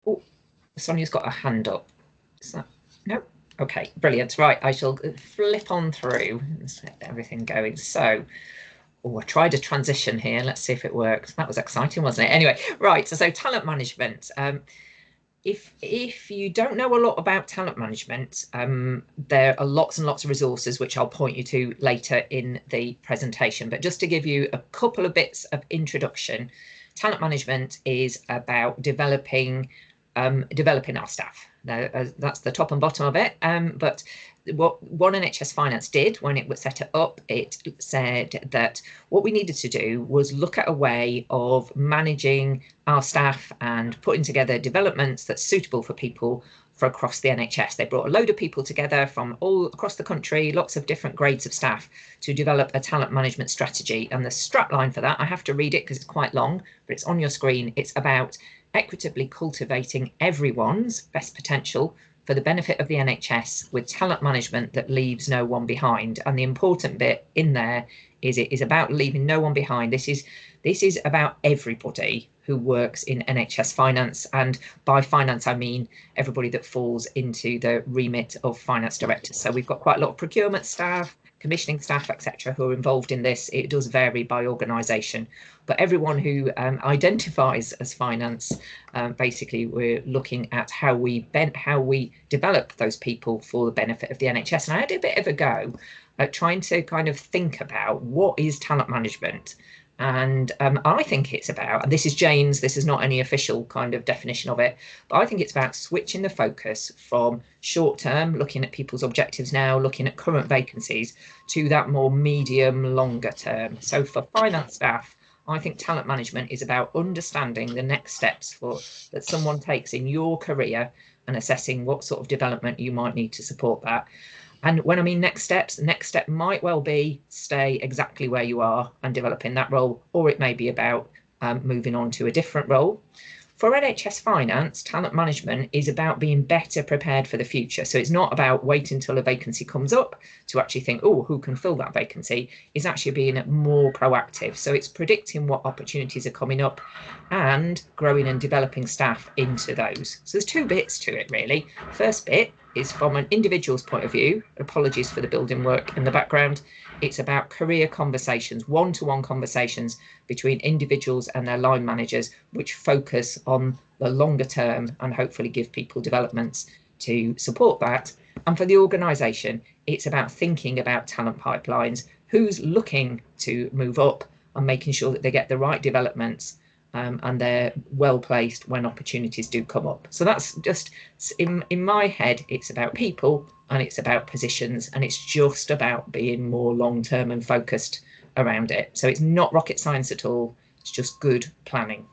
Oh, Sonia's got a hand up. Is that, no? Okay, brilliant. Right, I shall flip on through and set everything going. So, I tried a transition here. Let's see if it works. That was exciting, wasn't it? Anyway, right. So talent management. If you don't know a lot about talent management, there are lots and lots of resources which I'll point you to later in the presentation. But just to give you a couple of bits of introduction, talent management is about developing our staff. Now, that's the top and bottom of it. But what One NHS Finance did when it was set it up, it said that what we needed to do was look at a way of managing our staff and putting together developments that's suitable for people for across the NHS. They brought a load of people together from all across the country, lots of different grades of staff, to develop a talent management strategy. And the strapline for that, I have to read it because it's quite long, but it's on your screen. It's about equitably cultivating everyone's best potential for the benefit of the NHS with talent management that leaves no one behind. And the important bit in there is it is about leaving no one behind. This is about everybody who works in NHS finance, and by finance I mean everybody that falls into the remit of finance directors. So we've got quite a lot of procurement staff, commissioning staff, etc., who are involved in this. It does vary by organisation, but everyone who identifies as finance, basically we're looking at how we develop those people for the benefit of the NHS. And I had a bit of a go at trying to kind of think about what is talent management. And I think it's about, and this is Jane's, this is not any official kind of definition of it, but I think it's about switching the focus from short term, looking at people's objectives now, looking at current vacancies, to that more medium, longer term. So for finance staff, I think talent management is about understanding the next steps that someone takes in your career and assessing what sort of development you might need to support that. And when I mean next steps, the next step might well be stay exactly where you are and develop in that role, or it may be about moving on to a different role. For NHS Finance, talent management is about being better prepared for the future. So it's not about waiting until a vacancy comes up to actually think, oh, who can fill that vacancy? It's actually being more proactive. So it's predicting what opportunities are coming up and growing and developing staff into those. So there's two bits to it, really. First bit is from an individual's point of view. Apologies for the building work in the background. It's about career conversations, one-to-one conversations between individuals and their line managers, which focus on the longer term and hopefully give people developments to support that. And for the organisation, it's about thinking about talent pipelines, who's looking to move up and making sure that they get the right developments and they're well placed when opportunities do come up. So that's just, in my head, it's about people and it's about positions, and it's just about being more long-term and focused around it. So it's not rocket science at all, it's just good planning.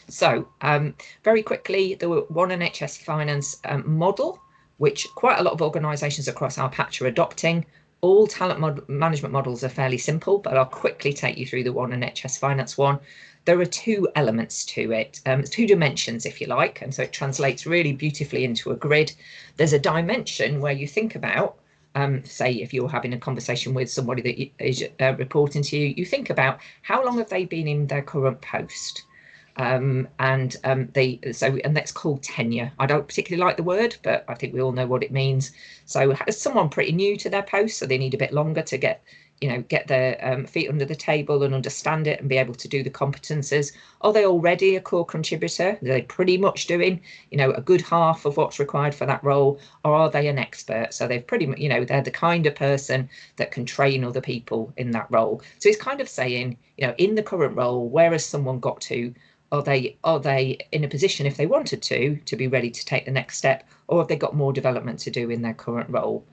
So very quickly, the One NHS Finance model, which quite a lot of organisations across our patch are adopting. All talent management models are fairly simple, but I'll quickly take you through the One NHS Finance one. There are two elements to it, two dimensions, if you like, and so it translates really beautifully into a grid. There's a dimension where you think about, say, if you're having a conversation with somebody that is reporting to you, you think about how long have they been in their current post. And that's called tenure. I don't particularly like the word, but I think we all know what it means. So is someone pretty new to their post, so they need a bit longer to get their feet under the table and understand it and be able to do the competences? Are they already a core contributor? Are they pretty much doing, a good half of what's required for that role? Or are they an expert? So they've pretty much, they're the kind of person that can train other people in that role. So it's kind of saying, in the current role, where has someone got to? Are they in a position, if they wanted to be ready to take the next step, or have they got more development to do in their current role?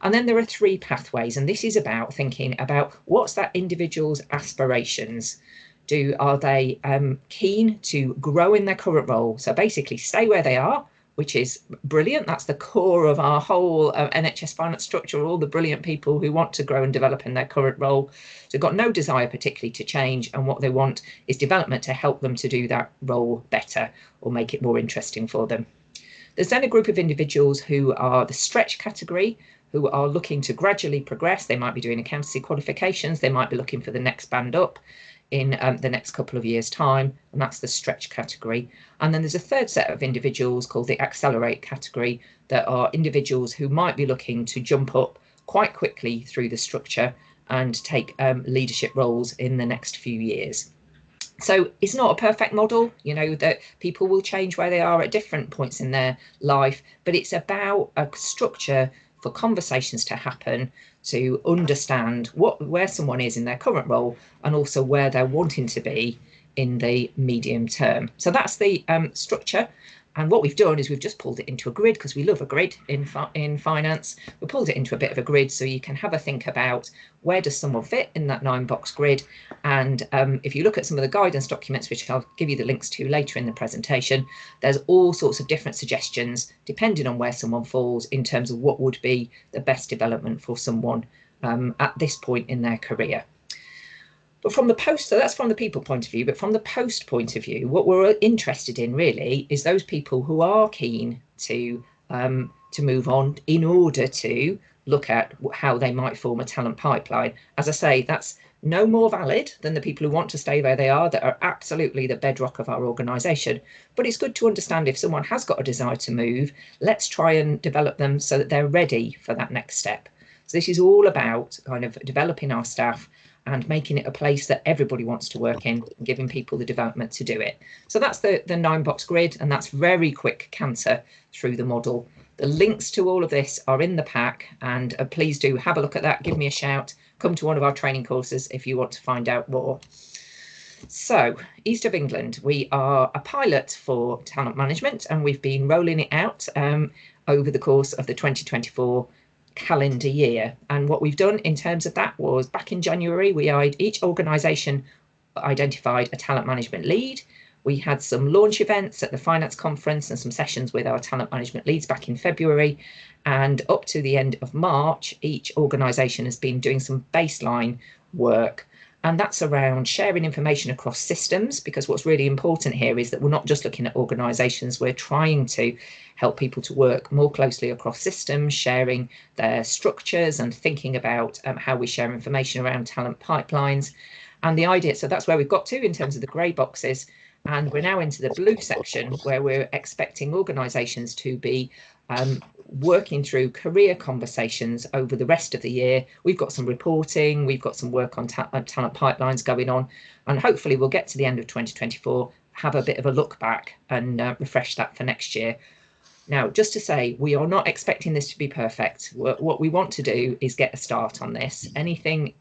And then there are 3 pathways, and this is about thinking about what's that individual's aspirations. Are they keen to grow in their current role? So basically stay where they are, which is brilliant. That's the core of our whole NHS finance structure, all the brilliant people who want to grow and develop in their current role. So they've got no desire particularly to change, and what they want is development to help them to do that role better or make it more interesting for them. There's then a group of individuals who are the stretch category, who are looking to gradually progress. They might be doing accountancy qualifications, they might be looking for the next band up in the next couple of years' time, and that's the stretch category. And then there's a third set of individuals called the accelerate category, that are individuals who might be looking to jump up quite quickly through the structure and take leadership roles in the next few years. So it's not a perfect model, you know, that people will change where they are at different points in their life, but it's about a structure for conversations to happen, to understand where someone is in their current role, and also where they're wanting to be in the medium term. So that's the structure. And what we've done is we've just pulled it into a grid, because we love a grid in finance. We pulled it into a bit of a grid so you can have a think about where does someone fit in that 9-box grid. And if you look at some of the guidance documents, which I'll give you the links to later in the presentation, there's all sorts of different suggestions depending on where someone falls in terms of what would be the best development for someone at this point in their career. But from the post, so that's from the people point of view, but from the post point of view, what we're interested in really is those people who are keen to move on in order to look at how they might form a talent pipeline. As I say, that's no more valid than the people who want to stay where they are, that are absolutely the bedrock of our organisation. But it's good to understand if someone has got a desire to move, let's try and develop them so that they're ready for that next step. So this is all about kind of developing our staff and making it a place that everybody wants to work in, and giving people the development to do it. So that's the 9-box grid, and that's very quick canter through the model. The links to all of this are in the pack, and please do have a look at that, give me a shout, come to one of our training courses if you want to find out more. So East of England, we are a pilot for talent management, and we've been rolling it out over the course of the 2024 calendar year. And what we've done in terms of that was back in January, each organisation identified a talent management lead. We had some launch events at the finance conference and some sessions with our talent management leads back in February. And up to the end of March, each organisation has been doing some baseline work. And that's around sharing information across systems, because what's really important here is that we're not just looking at organisations, we're trying to help people to work more closely across systems, sharing their structures and thinking about how we share information around talent pipelines. And the idea, so that's where we've got to in terms of the grey boxes. And we're now into the blue section, where we're expecting organisations to be working through career conversations over the rest of the year. We've got some reporting, we've got some work on talent pipelines going on, and hopefully we'll get to the end of 2024, have a bit of a look back and refresh that for next year. Now, just to say, we are not expecting this to be perfect. What we want to do is get a start on this. Anything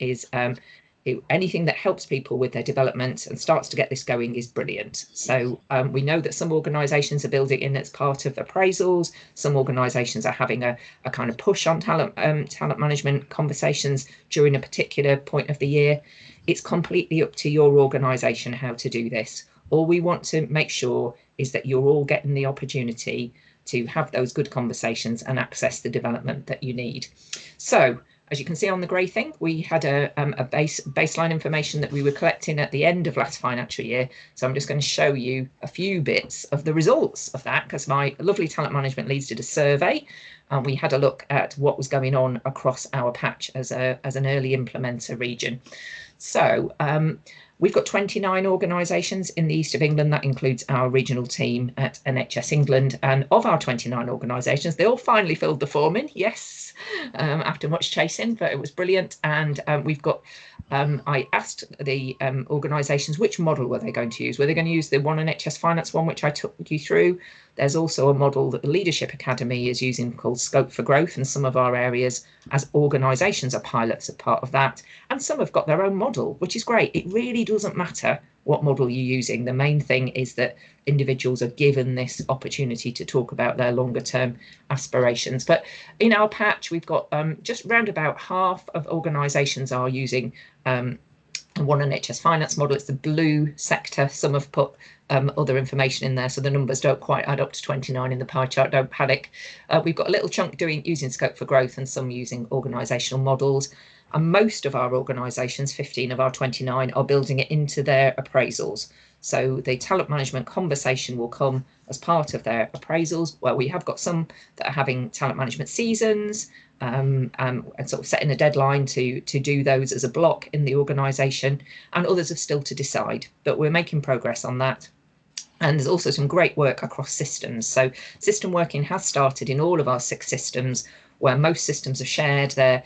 that helps people with their development and starts to get this going is brilliant. So we know that some organisations are building in as part of appraisals. Some organisations are having a kind of push on talent management conversations during a particular point of the year. It's completely up to your organisation how to do this. All we want to make sure is that you're all getting the opportunity to have those good conversations and access the development that you need. So, as you can see on the grey thing, we had a baseline information that we were collecting at the end of last financial year. So I'm just going to show you a few bits of the results of that, because my lovely talent management leads did a survey, and we had a look at what was going on across our patch as an early implementer region. So we've got 29 organisations in the East of England. That includes our regional team at NHS England. And of our 29 organisations, they all finally filled the form in, yes, after much chasing, but it was brilliant. And we've got, I asked the organisations which model were they going to use. Were they going to use the One NHS Finance one, which I took you through? There's also a model that the Leadership Academy is using called Scope for Growth, and some of our areas as organisations are pilots as part of that. And some have got their own model, which is great. It really doesn't matter what model you're using. The main thing is that individuals are given this opportunity to talk about their longer term aspirations. But in our patch, we've got just round about half of organisations are using one NHS finance model. It's the blue sector. Some have put other information in there, so the numbers don't quite add up to 29 in the pie chart. Don't panic. We've got a little chunk using Scope for Growth and some using organisational models. And most of our organisations, 15 of our 29, are building it into their appraisals. So the talent management conversation will come as part of their appraisals, where we have got some that are having talent management seasons, and sort of setting a deadline to do those as a block in the organisation, and others are still to decide, but we're making progress on that. And there's also some great work across systems. So system working has started in all of our 6 systems, where most systems have shared their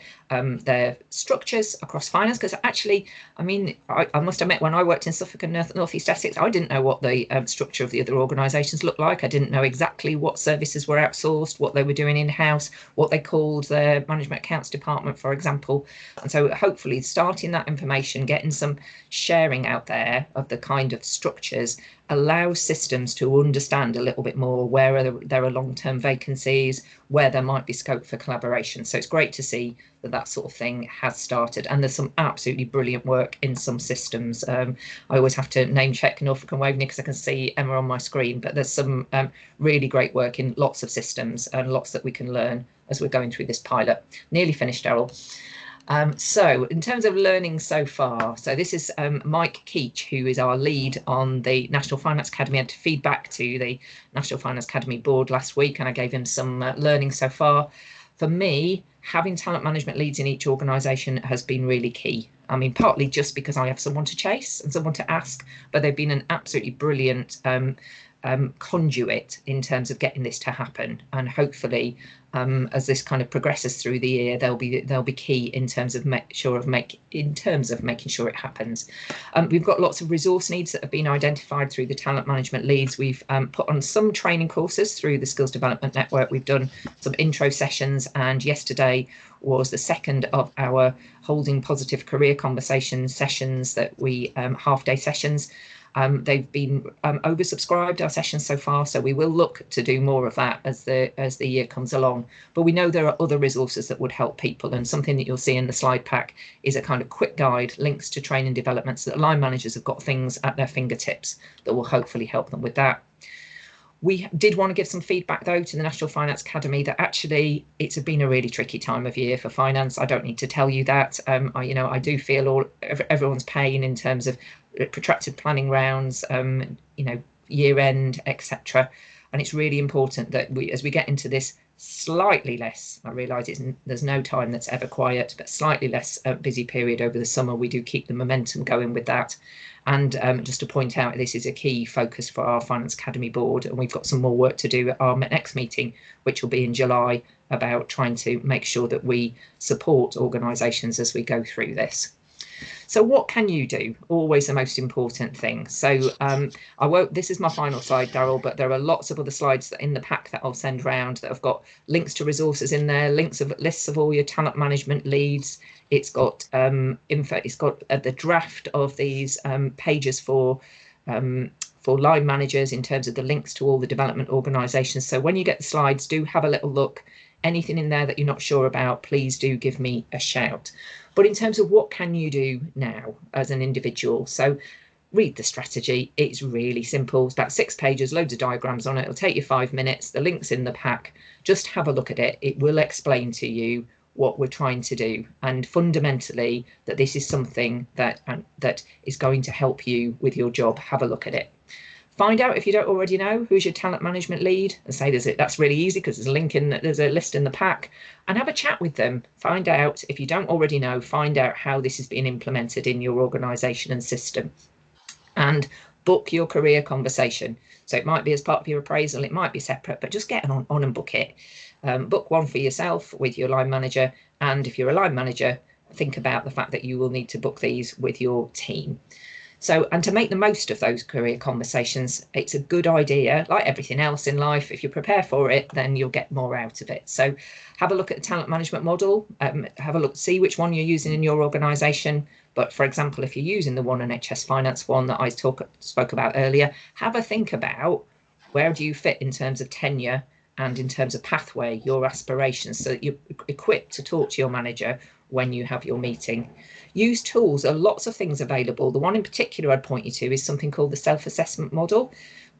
structures across finance. Because actually, I mean, I must admit, when I worked in Suffolk and North East Essex, I didn't know what the structure of the other organisations looked like. I didn't know exactly what services were outsourced, what they were doing in-house, what they called their management accounts department, for example. And so hopefully starting that information, getting some sharing out there of the kind of structures, allows systems to understand a little bit more where there are long-term vacancies, where there might be scope for collaboration. So it's great to see that sort of thing has started, and there's some absolutely brilliant work in some systems. I always have to name check Norfolk and Waveney because I can see Emma on my screen, but there's some really great work in lots of systems and lots that we can learn as we're going through this pilot. Nearly finished, Daryl. So in terms of learning so far, so this is Mike Keach, who is our lead on the National Finance Academy. I had to feed back to the National Finance Academy board last week, and I gave him some learning so far. For me, having talent management leads in each organisation has been really key. I mean, partly just because I have someone to chase and someone to ask, but they've been an absolutely brilliant conduit in terms of getting this to happen. And hopefully, as this kind of progresses through the year, they'll be key in terms of making sure it happens. We've got lots of resource needs that have been identified through the talent management leads. We've put on some training courses through the Skills Development Network. We've done some intro sessions, and yesterday was the second of our Holding Positive Career Conversation sessions that we half-day sessions. They've been oversubscribed, our sessions so far, so we will look to do more of that as the year comes along. But we know there are other resources that would help people, and something that you'll see in the slide pack is a kind of quick guide, links to training developments, so that line managers have got things at their fingertips that will hopefully help them with that. We did want to give some feedback, though, to the National Finance Academy that actually it's been a really tricky time of year for finance. I don't need to tell you that. I do feel everyone's pain in terms of protracted planning rounds, year end, etc. And it's really important that as we get into this slightly less, I realise there's no time that's ever quiet, but slightly less busy period over the summer, we do keep the momentum going with that. And just to point out, this is a key focus for our Finance Academy board, and we've got some more work to do at our next meeting, which will be in July, about trying to make sure that we support organisations as we go through this. So what can you do? Always the most important thing. So this is my final slide, Daryl, but there are lots of other slides in the pack that I'll send round that have got links to resources in there, lists of all your talent management leads. It's got info. It's got the draft of these pages for line managers in terms of the links to all the development organisations. So when you get the slides, do have a little look. Anything in there that you're not sure about, please do give me a shout. But in terms of what can you do now as an individual, so read the strategy. It's really simple. It's about 6 pages, loads of diagrams on it. It'll take you 5 minutes. The link's in the pack. Just have a look at it. It will explain to you what we're trying to do, and fundamentally that this is something that is going to help you with your job. Have a look at it. Find out, if you don't already know, who's your talent management lead, and say that's really easy because there's a list in the pack, and have a chat with them. Find out, if you don't already know, find out how this is being implemented in your organisation and system, and book your career conversation. So it might be as part of your appraisal, it might be separate, but just get on and book it. Book one for yourself with your line manager, and if you're a line manager, think about the fact that you will need to book these with your team. So, and to make the most of those career conversations, it's a good idea, like everything else in life, if you prepare for it, then you'll get more out of it. So have a look at the talent management model, have a look, see which one you're using in your organisation. But for example, if you're using the One NHS Finance one that I spoke about earlier, have a think about where do you fit in terms of tenure and in terms of pathway, your aspirations, so that you're equipped to talk to your manager when you have your meeting. Use tools. There are lots of things available. The one in particular I'd point you to is something called the self-assessment model,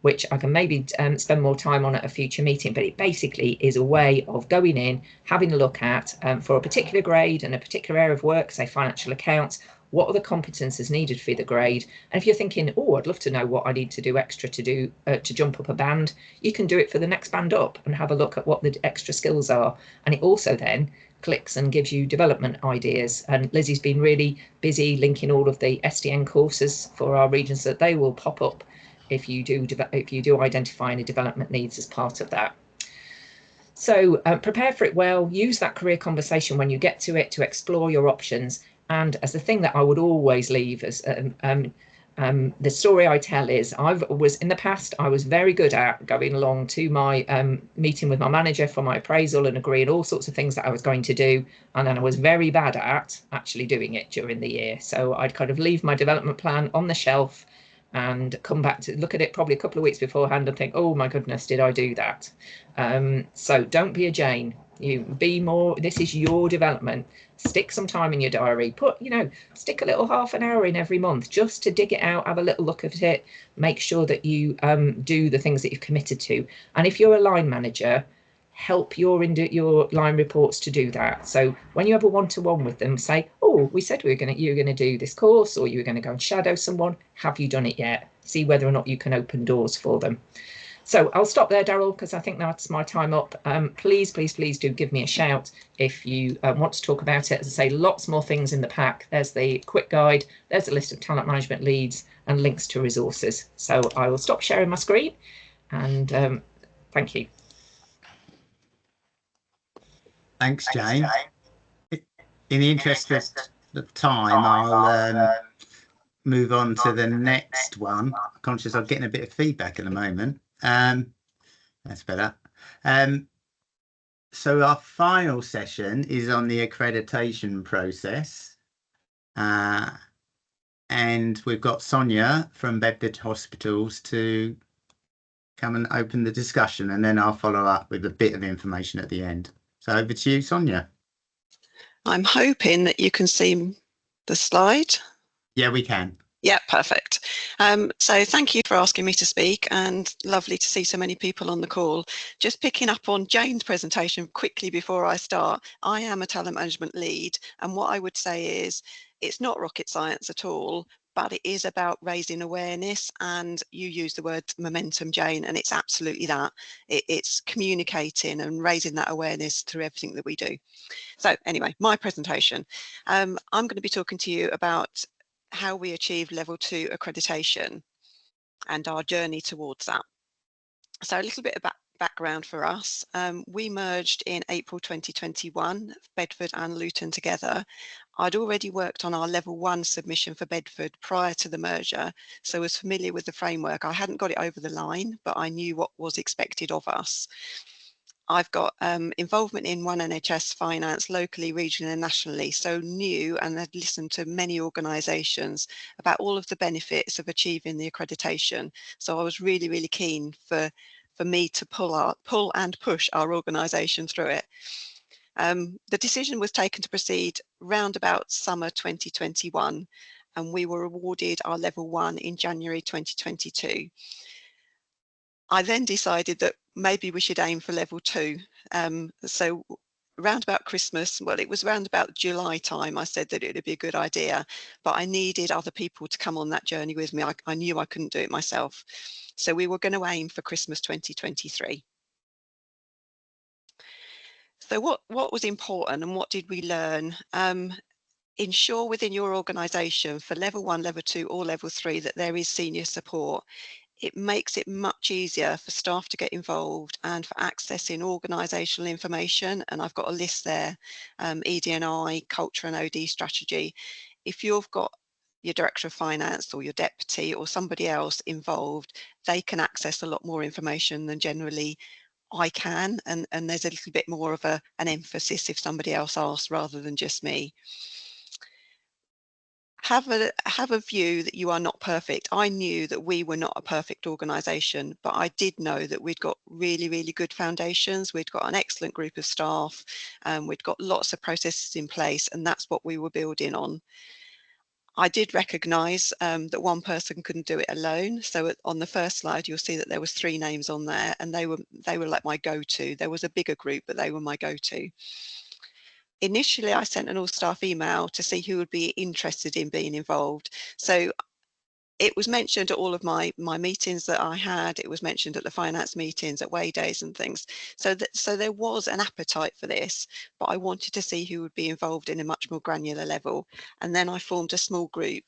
which I can maybe spend more time on at a future meeting, but it basically is a way of going in, having a look at, for a particular grade and a particular area of work, say financial accounts, what are the competences needed for the grade? And if you're thinking, oh, I'd love to know what I need to do extra to do to jump up a band, you can do it for the next band up and have a look at what the extra skills are. And it also then clicks and gives you development ideas. And Lizzie's been really busy linking all of the SDN courses for our regions, so that they will pop up if you do identify any development needs as part of that. So prepare for it well, use that career conversation when you get to it to explore your options. And as the thing that I would always leave as the story I tell is, in the past, I was very good at going along to my meeting with my manager for my appraisal and agreeing all sorts of things that I was going to do. And then I was very bad at actually doing it during the year. So I'd kind of leave my development plan on the shelf and come back to look at it probably a couple of weeks beforehand and think, oh my goodness, did I do that? So don't be a Jane. You be more, this is your development. Stick some time in your diary, stick a little half an hour in every month just to dig it out, have a little look at it, make sure that you do the things that you've committed to. And if you're a line manager, help your line reports to do that. So when you have a one-to-one with them, say, oh, we said you were going to do this course, or you were going to go and shadow someone. Have you done it yet? See whether or not you can open doors for them. So I'll stop there, Daryl, because I think that's my time up. Please do give me a shout if you want to talk about it. As I say, lots more things in the pack. There's the quick guide, there's a list of talent management leads and links to resources. So I will stop sharing my screen, and thank you. Thanks, Jane. In the interest of time, I'll move on to the next one. I'm conscious I'm getting a bit of feedback at the moment. That's better. So our final session is on the accreditation process. And we've got Sonia from Bedford Hospitals to come and open the discussion, and then I'll follow up with a bit of information at the end. So over to you, Sonia. I'm hoping that you can see the slide. Yeah, we can. Yeah, perfect. So thank you for asking me to speak, and lovely to see so many people on the call. Just picking up on Jane's presentation quickly before I start, I am a talent management lead, and what I would say is it's not rocket science at all, but it is about raising awareness, and you use the word momentum, Jane, and it's absolutely that. It's communicating and raising that awareness through everything that we do. So anyway, my presentation. I'm going to be talking to you about how we achieve level 2 accreditation and our journey towards that. So a little bit of background for us. We merged in April 2021, Bedford and Luton together. I'd already worked on our level 1 submission for Bedford prior to the merger, so I was familiar with the framework. I hadn't got it over the line, but I knew what was expected of us. I've got involvement in One NHS Finance locally, regionally and nationally, so knew and had listened to many organisations about all of the benefits of achieving the accreditation. So I was really, really keen for me to pull and push our organisation through it. The decision was taken to proceed round about summer 2021, and we were awarded our level 1 in January 2022. I then decided that maybe we should aim for level 2. So round about Christmas, well, it was round about July time, I said that it would be a good idea, but I needed other people to come on that journey with me. I knew I couldn't do it myself. So we were going to aim for Christmas 2023. So what was important and what did we learn? Ensure within your organisation for level 1, level 2 or level 3 that there is senior support. It makes it much easier for staff to get involved and for accessing organisational information. And I've got a list there, ED&I, culture and OD strategy. If you've got your director of finance or your deputy or somebody else involved, they can access a lot more information than generally I can, and there's a little bit more of an emphasis if somebody else asks rather than just me. Have a view that you are not perfect. I knew that we were not a perfect organisation, but I did know that we'd got really good foundations. We'd got an excellent group of staff, we'd got lots of processes in place, and that's what we were building on. I did recognise that one person couldn't do it alone. So on the first slide, you'll see that there was 3 names on there, and they were like my go-to. There was a bigger group, but they were my go-to. Initially, I sent an all-staff email to see who would be interested in being involved. So it was mentioned at all of my meetings that I had. It was mentioned at the finance meetings, at Way Days and things. So there was an appetite for this, but I wanted to see who would be involved in a much more granular level. And then I formed a small group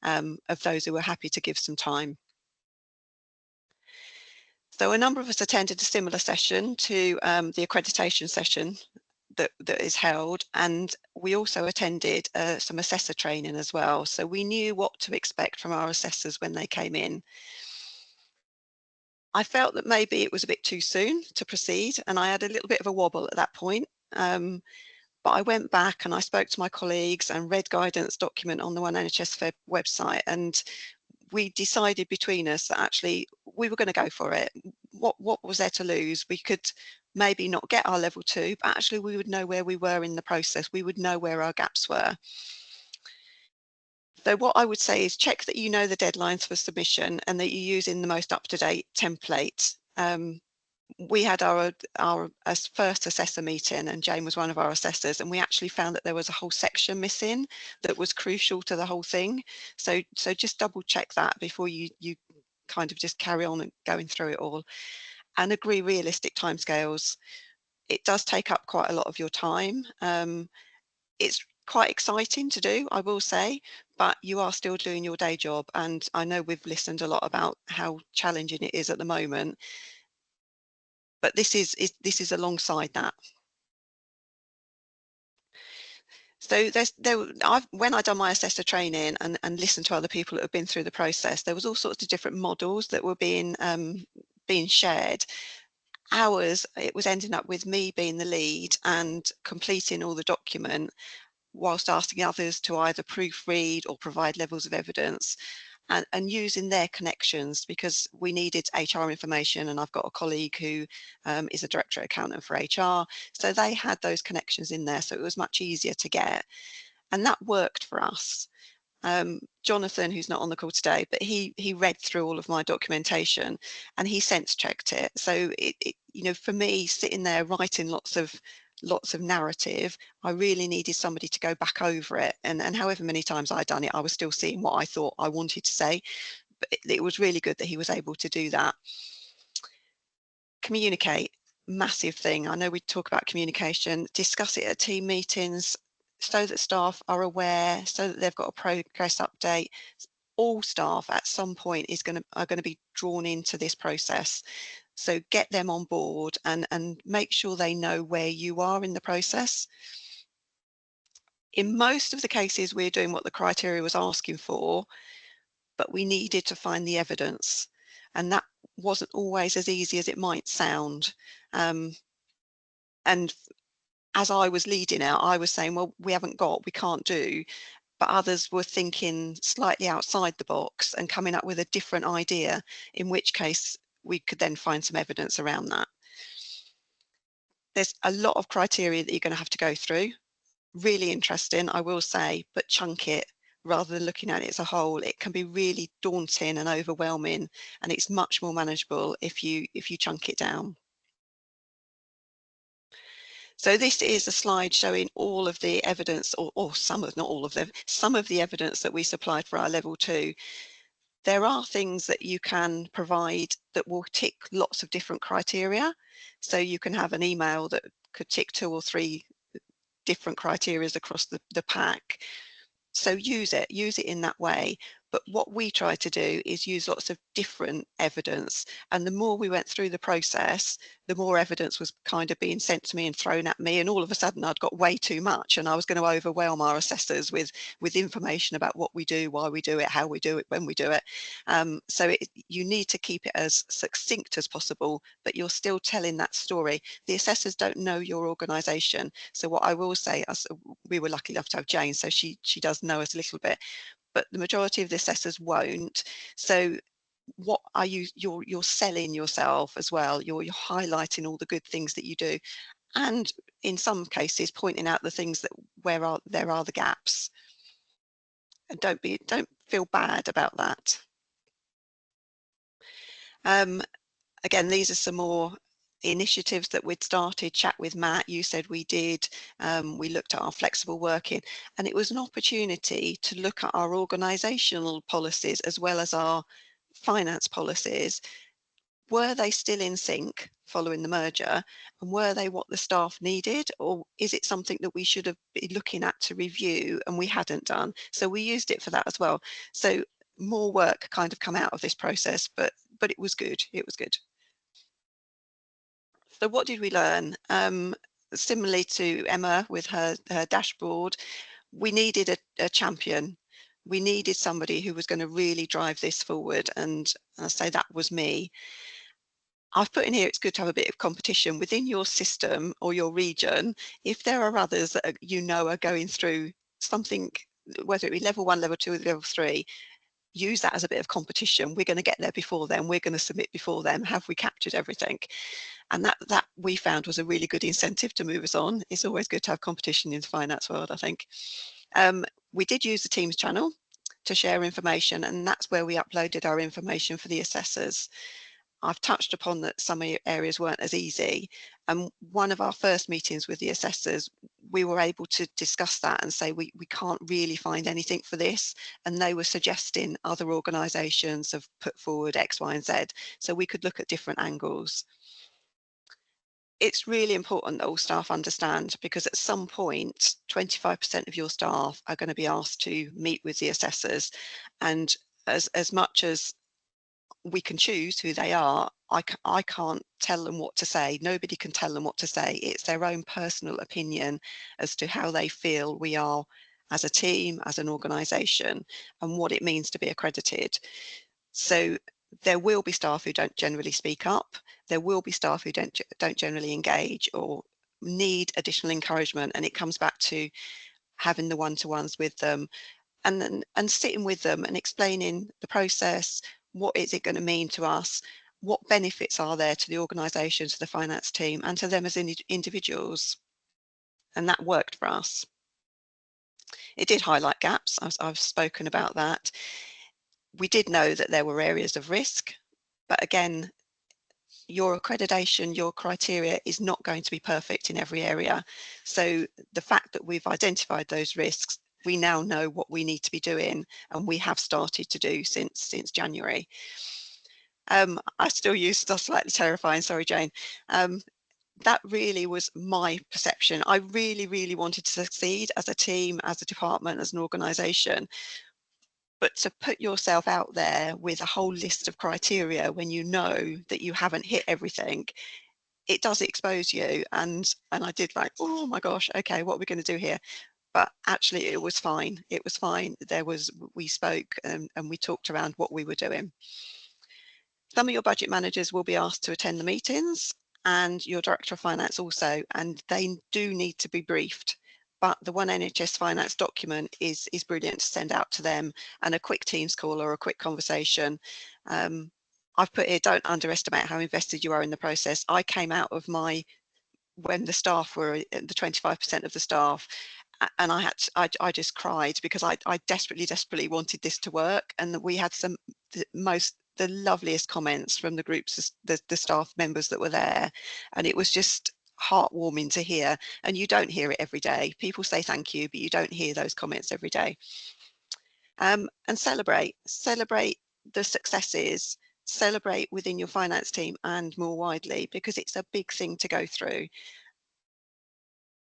of those who were happy to give some time. So a number of us attended a similar session to the accreditation session that is held, and we also attended some assessor training as well, so we knew what to expect from our assessors when they came in. I felt that maybe it was a bit too soon to proceed, and I had a little bit of a wobble at that point, but I went back and I spoke to my colleagues and read guidance document on the One NHS website, and we decided between us that actually we were going to go for it. What was there to lose? We could maybe not get our level 2, but actually we would know where we were in the process. We would know where our gaps were. So what I would say is check that you know the deadlines for submission and that you're using the most up-to-date template. We had our first assessor meeting, and Jane was one of our assessors, and we actually found that there was a whole section missing that was crucial to the whole thing. So just double check that before you kind of just carry on and going through it all, and agree realistic timescales. It does take up quite a lot of your time. It's quite exciting to do, I will say, but you are still doing your day job, and I know we've listened a lot about how challenging it is at the moment. But this is alongside that. So when I'd done my assessor training and listened to other people that have been through the process, there was all sorts of different models that were being shared. Ours, it was ending up with me being the lead and completing all the document, whilst asking others to either proofread or provide levels of evidence. And using their connections, because we needed HR information, and I've got a colleague who is a director accountant for HR, so they had those connections in there, so it was much easier to get, and that worked for us. Jonathan, who's not on the call today, but he read through all of my documentation and he sense checked it. So it you know, for me, sitting there writing lots of narrative, I really needed somebody to go back over it, and however many times I'd done it, I was still seeing what I thought I wanted to say, but it was really good that he was able to do that. Communicate, massive thing. I know we talk about communication, discuss it at team meetings so that staff are aware, so that they've got a progress update. All staff at some point are going to be drawn into this process. So get them on board and make sure they know where you are in the process. In most of the cases, we're doing what the criteria was asking for, but we needed to find the evidence. And that wasn't always as easy as it might sound. And as I was leading out, I was saying, well, we can't do. But others were thinking slightly outside the box and coming up with a different idea, in which case we could then find some evidence around that. There's a lot of criteria that you're going to have to go through. Really interesting, I will say, but chunk it rather than looking at it as a whole. It can be really daunting and overwhelming, and it's much more manageable if you chunk it down. So this is a slide showing all of the evidence, or some of, not all of them, some of the evidence that we supplied for our level 2. There are things that you can provide that will tick lots of different criteria. So you can have an email that could tick 2 or 3 different criteria across the pack. So use it in that way. But what we try to do is use lots of different evidence. And the more we went through the process, the more evidence was kind of being sent to me and thrown at me. And all of a sudden I'd got way too much, and I was going to overwhelm our assessors with information about what we do, why we do it, how we do it, when we do it. So you need to keep it as succinct as possible, but you're still telling that story. The assessors don't know your organisation. So what I will say, we were lucky enough to have Jane, so she does know us a little bit, but the majority of the assessors won't. So what are you're selling yourself as well. You're highlighting all the good things that you do, and in some cases pointing out the things that there are the gaps. And don't feel bad about that. Again, these are some more initiatives that we'd started. Chat with Matt, you said we did. We looked at our flexible working, and it was an opportunity to look at our organisational policies as well as our finance policies. Were they still in sync following the merger, and were they what the staff needed, or is it something that we should have been looking at to review and we hadn't done? So we used it for that as well. So more work kind of come out of this process, but it was good. It was good. So what did we learn? Similarly to Emma with her dashboard, we needed a champion. We needed somebody who was going to really drive this forward, and I say that was me. I've put in here, it's good to have a bit of competition within your system or your region. If there are others that are going through something, whether it be level 1, level 2, level 3, use that as a bit of competition. We're going to get there before them. We're going to submit before them. Have we captured everything? And that we found was a really good incentive to move us on. It's always good to have competition in the finance world, I think. We did use the Teams channel to share information, and that's where we uploaded our information for the assessors. I've touched upon that some areas weren't as easy, and one of our first meetings with the assessors, we were able to discuss that and say we can't really find anything for this, and they were suggesting other organisations have put forward X, Y and Z, so we could look at different angles. It's really important that all staff understand, because at some point 25% of your staff are going to be asked to meet with the assessors, and as much as we can choose who they are, I can't tell them what to say. Nobody can tell them what to say. It's their own personal opinion as to how they feel we are as a team, as an organisation, and what it means to be accredited. So there will be staff who don't generally speak up. There will be staff who don't generally engage or need additional encouragement, and it comes back to having the one-to-ones with them, and sitting with them and explaining the process. What is it going to mean to us? What benefits are there to the organisation, to the finance team, and to them as individuals? And that worked for us. It did highlight gaps. I've spoken about that. We did know that there were areas of risk, but again, your accreditation, your criteria is not going to be perfect in every area. So the fact that we've identified those risks, we now know what we need to be doing, and we have started to do since January. I still use stuff slightly terrifying, sorry Jane. That really was my perception. I really wanted to succeed as a team, as a department, as an organisation. But to put yourself out there with a whole list of criteria when you know that you haven't hit everything, it does expose you. And I did like, oh my gosh, okay, what are we going to do here? But actually it was fine. It was fine. We spoke and we talked around what we were doing. Some of your budget managers will be asked to attend the meetings, and your director of finance also, and they do need to be briefed. But the One NHS Finance document is brilliant to send out to them, and a quick Teams call or a quick conversation. I've put here, don't underestimate how invested you are in the process. I came out of when the staff were the 25% of the staff, and I just cried, because I desperately wanted this to work, and we had the loveliest comments from the groups, the staff members that were there, and it was just heartwarming to hear. And you don't hear it every day. People say thank you, but you don't hear those comments every day. And celebrate the successes, celebrate within your finance team and more widely, because it's a big thing to go through.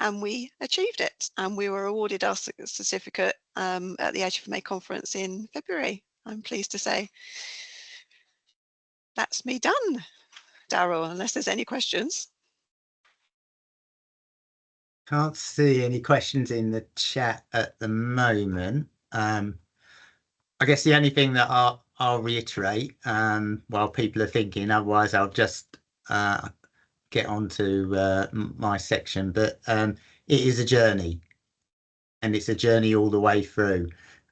And we achieved it, and we were awarded our certificate at the HFMA conference in February. I'm pleased to say. That's me done, Daryl, unless there's any questions. Can't see any questions in the chat at the moment. I guess the only thing that I'll reiterate while people are thinking, otherwise I'll just get on to my section, but it is a journey, and it's a journey all the way through,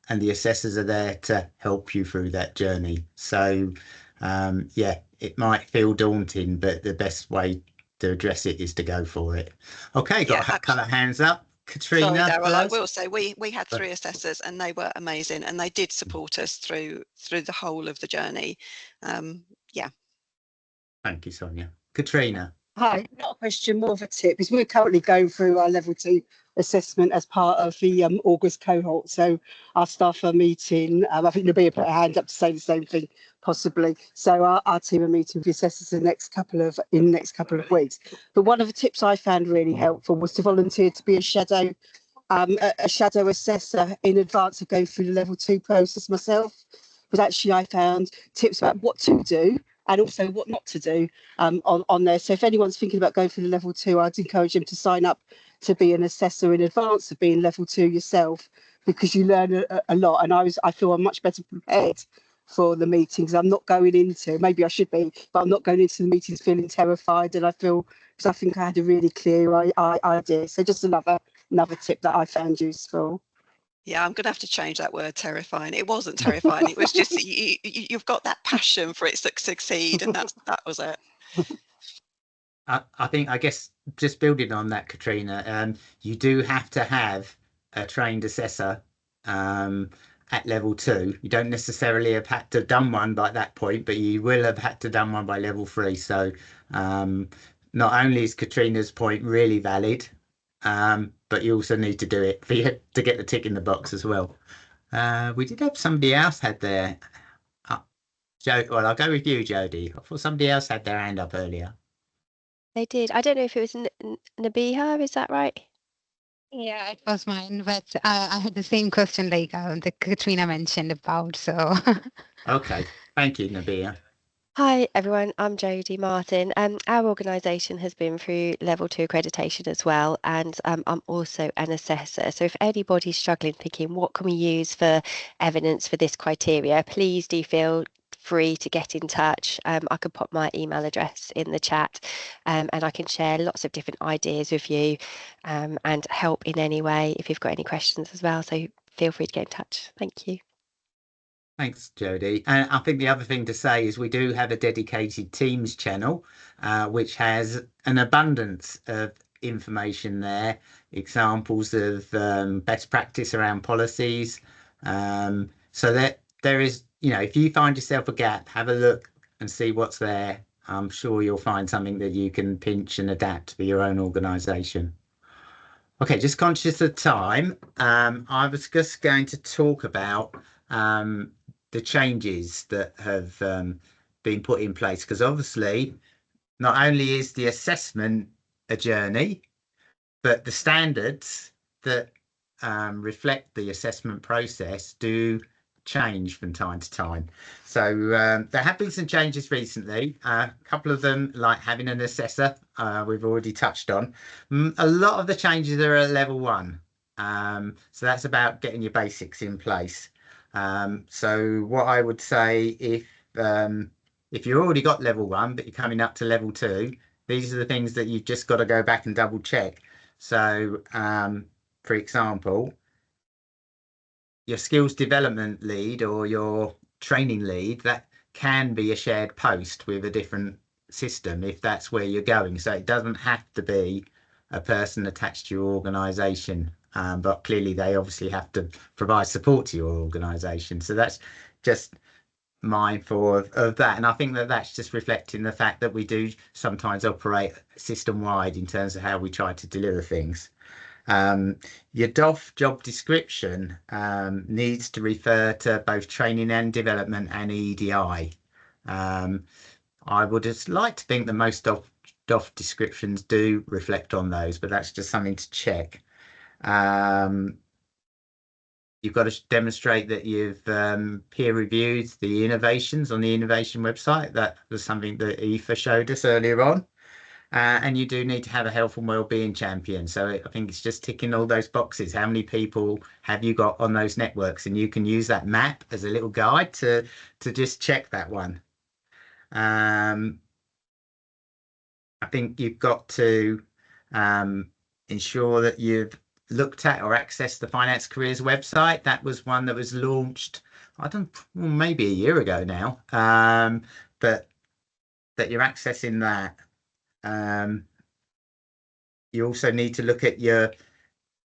and the assessors are there to help you through that journey. So yeah, it might feel daunting, but the best way to address it is to go for it. Okay, got a couple of hands up. Katrina. Sorry, Daryl, I first. will say we had 3 assessors and they were amazing, and they did support us through the whole of the journey. Yeah. Thank you, Sonia. Katrina. Hi, not a question, more of a tip. Is we're currently going through our level 2 assessment as part of the August cohort. So our staff are meeting. I think Nabia put her hand up to say the same thing, possibly. So our team are meeting with the assessors in the next couple of weeks. But one of the tips I found really helpful was to volunteer to be a shadow assessor in advance of going through the level 2 process myself. But actually, I found tips about what to do and also what not to do on there. So if anyone's thinking about going for the level 2, I'd encourage them to sign up to be an assessor in advance of being level 2 yourself, because you learn a lot. And I feel I'm much better prepared for the meetings. I'm not going into, maybe I should be, but I'm not going into the meetings feeling terrified. And I think I had a really clear idea. So just another tip that I found useful. Yeah, I'm going to have to change that word terrifying. It wasn't terrifying. It was just you've got that passion for it to succeed, and that was it. I guess just building on that, Katrina, you do have to have a trained assessor at level 2. You don't necessarily have had to done one by that point, but you will have had to done one by level 3. So not only is Katrina's point really valid, but you also need to do it to get the tick in the box as well. We did have somebody else had their well, I'll go with you, Jodie. I thought somebody else had their hand up earlier. They did. I don't know if it was Nabiha, is that right? Yeah, it was mine, but I had the same question like that Katrina mentioned about, so. Okay, thank you, Nabiha. Hi everyone, I'm Jodie Martin. Our organisation has been through level 2 accreditation as well, and I'm also an assessor. So if anybody's struggling thinking what can we use for evidence for this criteria, please do feel free to get in touch. I could pop my email address in the chat, and I can share lots of different ideas with you and help in any way if you've got any questions as well. So feel free to get in touch. Thank you. Thanks, Jodie. And I think the other thing to say is we do have a dedicated Teams channel, which has an abundance of information there, examples of best practice around policies. So that there is, if you find yourself a gap, have a look and see what's there. I'm sure you'll find something that you can pinch and adapt for your own organisation. Okay, just conscious of time, I was just going to talk about the changes that have been put in place, because obviously not only is the assessment a journey, but the standards that reflect the assessment process do change from time to time. So there have been some changes recently, a couple of them like having an assessor, we've already touched on. A lot of the changes are at level 1, so that's about getting your basics in place. So what I would say, if you've already got level 1 but you're coming up to level 2, these are the things that you've just got to go back and double check. So for example, your skills development lead or your training lead, that can be a shared post with a different system if that's where you're going. So it doesn't have to be a person attached to your organisation, but clearly they obviously have to provide support to your organisation. So that's just mindful of that. And I think that that's just reflecting the fact that we do sometimes operate system-wide in terms of how we try to deliver things. Your DOF job description needs to refer to both training and development and EDI. I would just like to think that most DOF descriptions do reflect on those, but that's just something to check. you've got to demonstrate that you've peer reviewed the innovations on the innovation website. That was something that Aoife showed us earlier on. And you do need to have a health and wellbeing champion. So I think it's just ticking all those boxes. How many people have you got on those networks? And you can use that map as a little guide to just check that one. I think you've got to ensure that you've looked at or accessed the Finance Careers website. That was one that was launched, maybe a year ago now, but that you're accessing that. You also need to look at your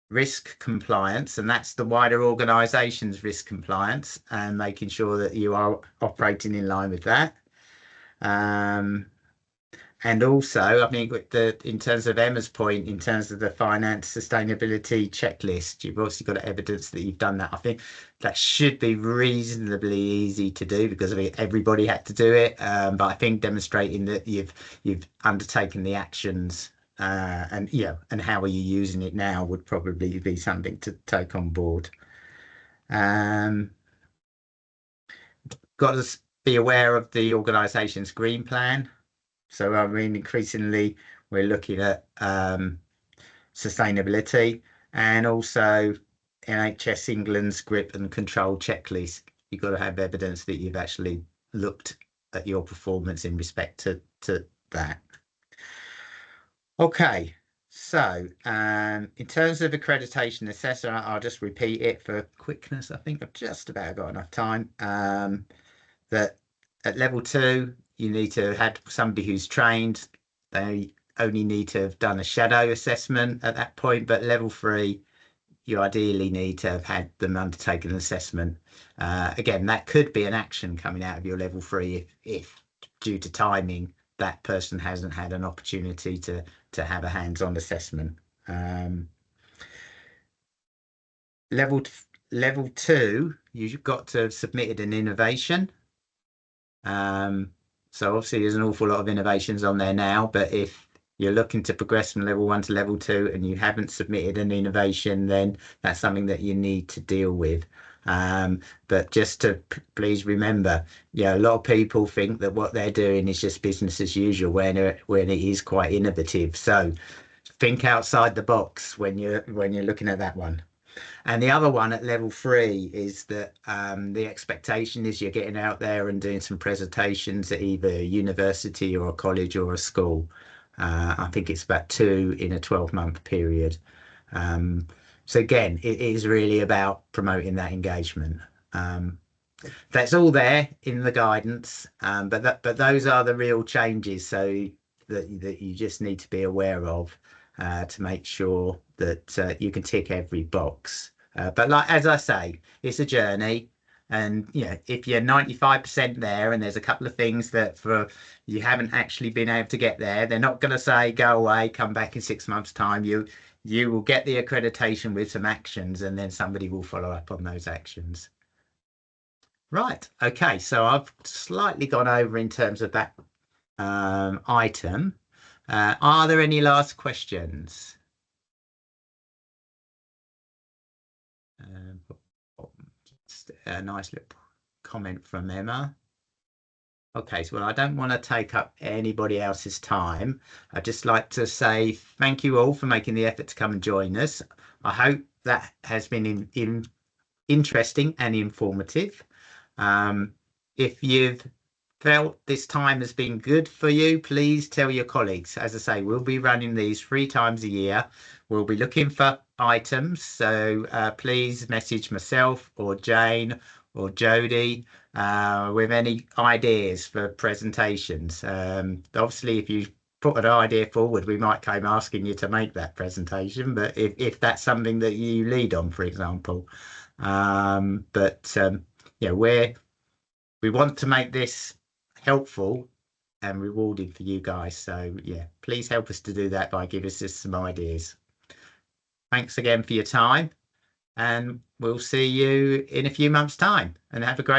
risk compliance, and that's the wider organisation's risk compliance, and making sure that you are operating in line with that. And also, I think in terms of Emma's point, in terms of the finance sustainability checklist, you've also got evidence that you've done that. I think that should be reasonably easy to do, because I mean, everybody had to do it. But I think demonstrating that you've undertaken the actions and how are you using it now would probably be something to take on board. Got to be aware of the organisation's green plan. So I mean, increasingly we're looking at sustainability, and also NHS England's grip and control checklist. You've got to have evidence that you've actually looked at your performance in respect to that. Okay, so in terms of accreditation assessor, I'll just repeat it for quickness. I think I've just about got enough time. That at level 2, you need to have had somebody who's trained. They only need to have done a shadow assessment at that point, but level 3, you ideally need to have had them undertake an assessment. Again, that could be an action coming out of your level 3 if due to timing, that person hasn't had an opportunity to have a hands-on assessment. Level 2, you've got to have submitted an innovation. So obviously there's an awful lot of innovations on there now, but if you're looking to progress from level 1 to level 2 and you haven't submitted an innovation, then that's something that you need to deal with. But just to please remember, a lot of people think that what they're doing is just business as usual when it is quite innovative. So think outside the box when you're looking at that one. And the other one at level 3 is that the expectation is you're getting out there and doing some presentations at either a university or a college or a school. I think it's about 2 in a 12-month period. So again, it is really about promoting that engagement. That's all there in the guidance, but those are the real changes, so that you just need to be aware of to make sure that you can tick every box. But like, as I say, it's a journey, and if you're 95% there and there's a couple of things that you haven't actually been able to get there, they're not going to say go away, come back in 6 months' time. You will get the accreditation with some actions, and then somebody will follow up on those actions. Right, okay, so I've slightly gone over in terms of that item. Are there any last questions? Just a nice little comment from Emma. Okay, so I don't want to take up anybody else's time. I'd just like to say thank you all for making the effort to come and join us. I hope that has been interesting and informative. If you've felt this time has been good for you, please tell your colleagues. As I say, we'll be running these 3 times a year. We'll be looking for items, so please message myself or Jane or Jodie with any ideas for presentations. Obviously, if you put an idea forward, we might come asking you to make that presentation, but if that's something that you lead on, for example. We want to make this helpful and rewarding for you guys, so please help us to do that by giving us some ideas. Thanks again for your time, and we'll see you in a few months' time, and have a great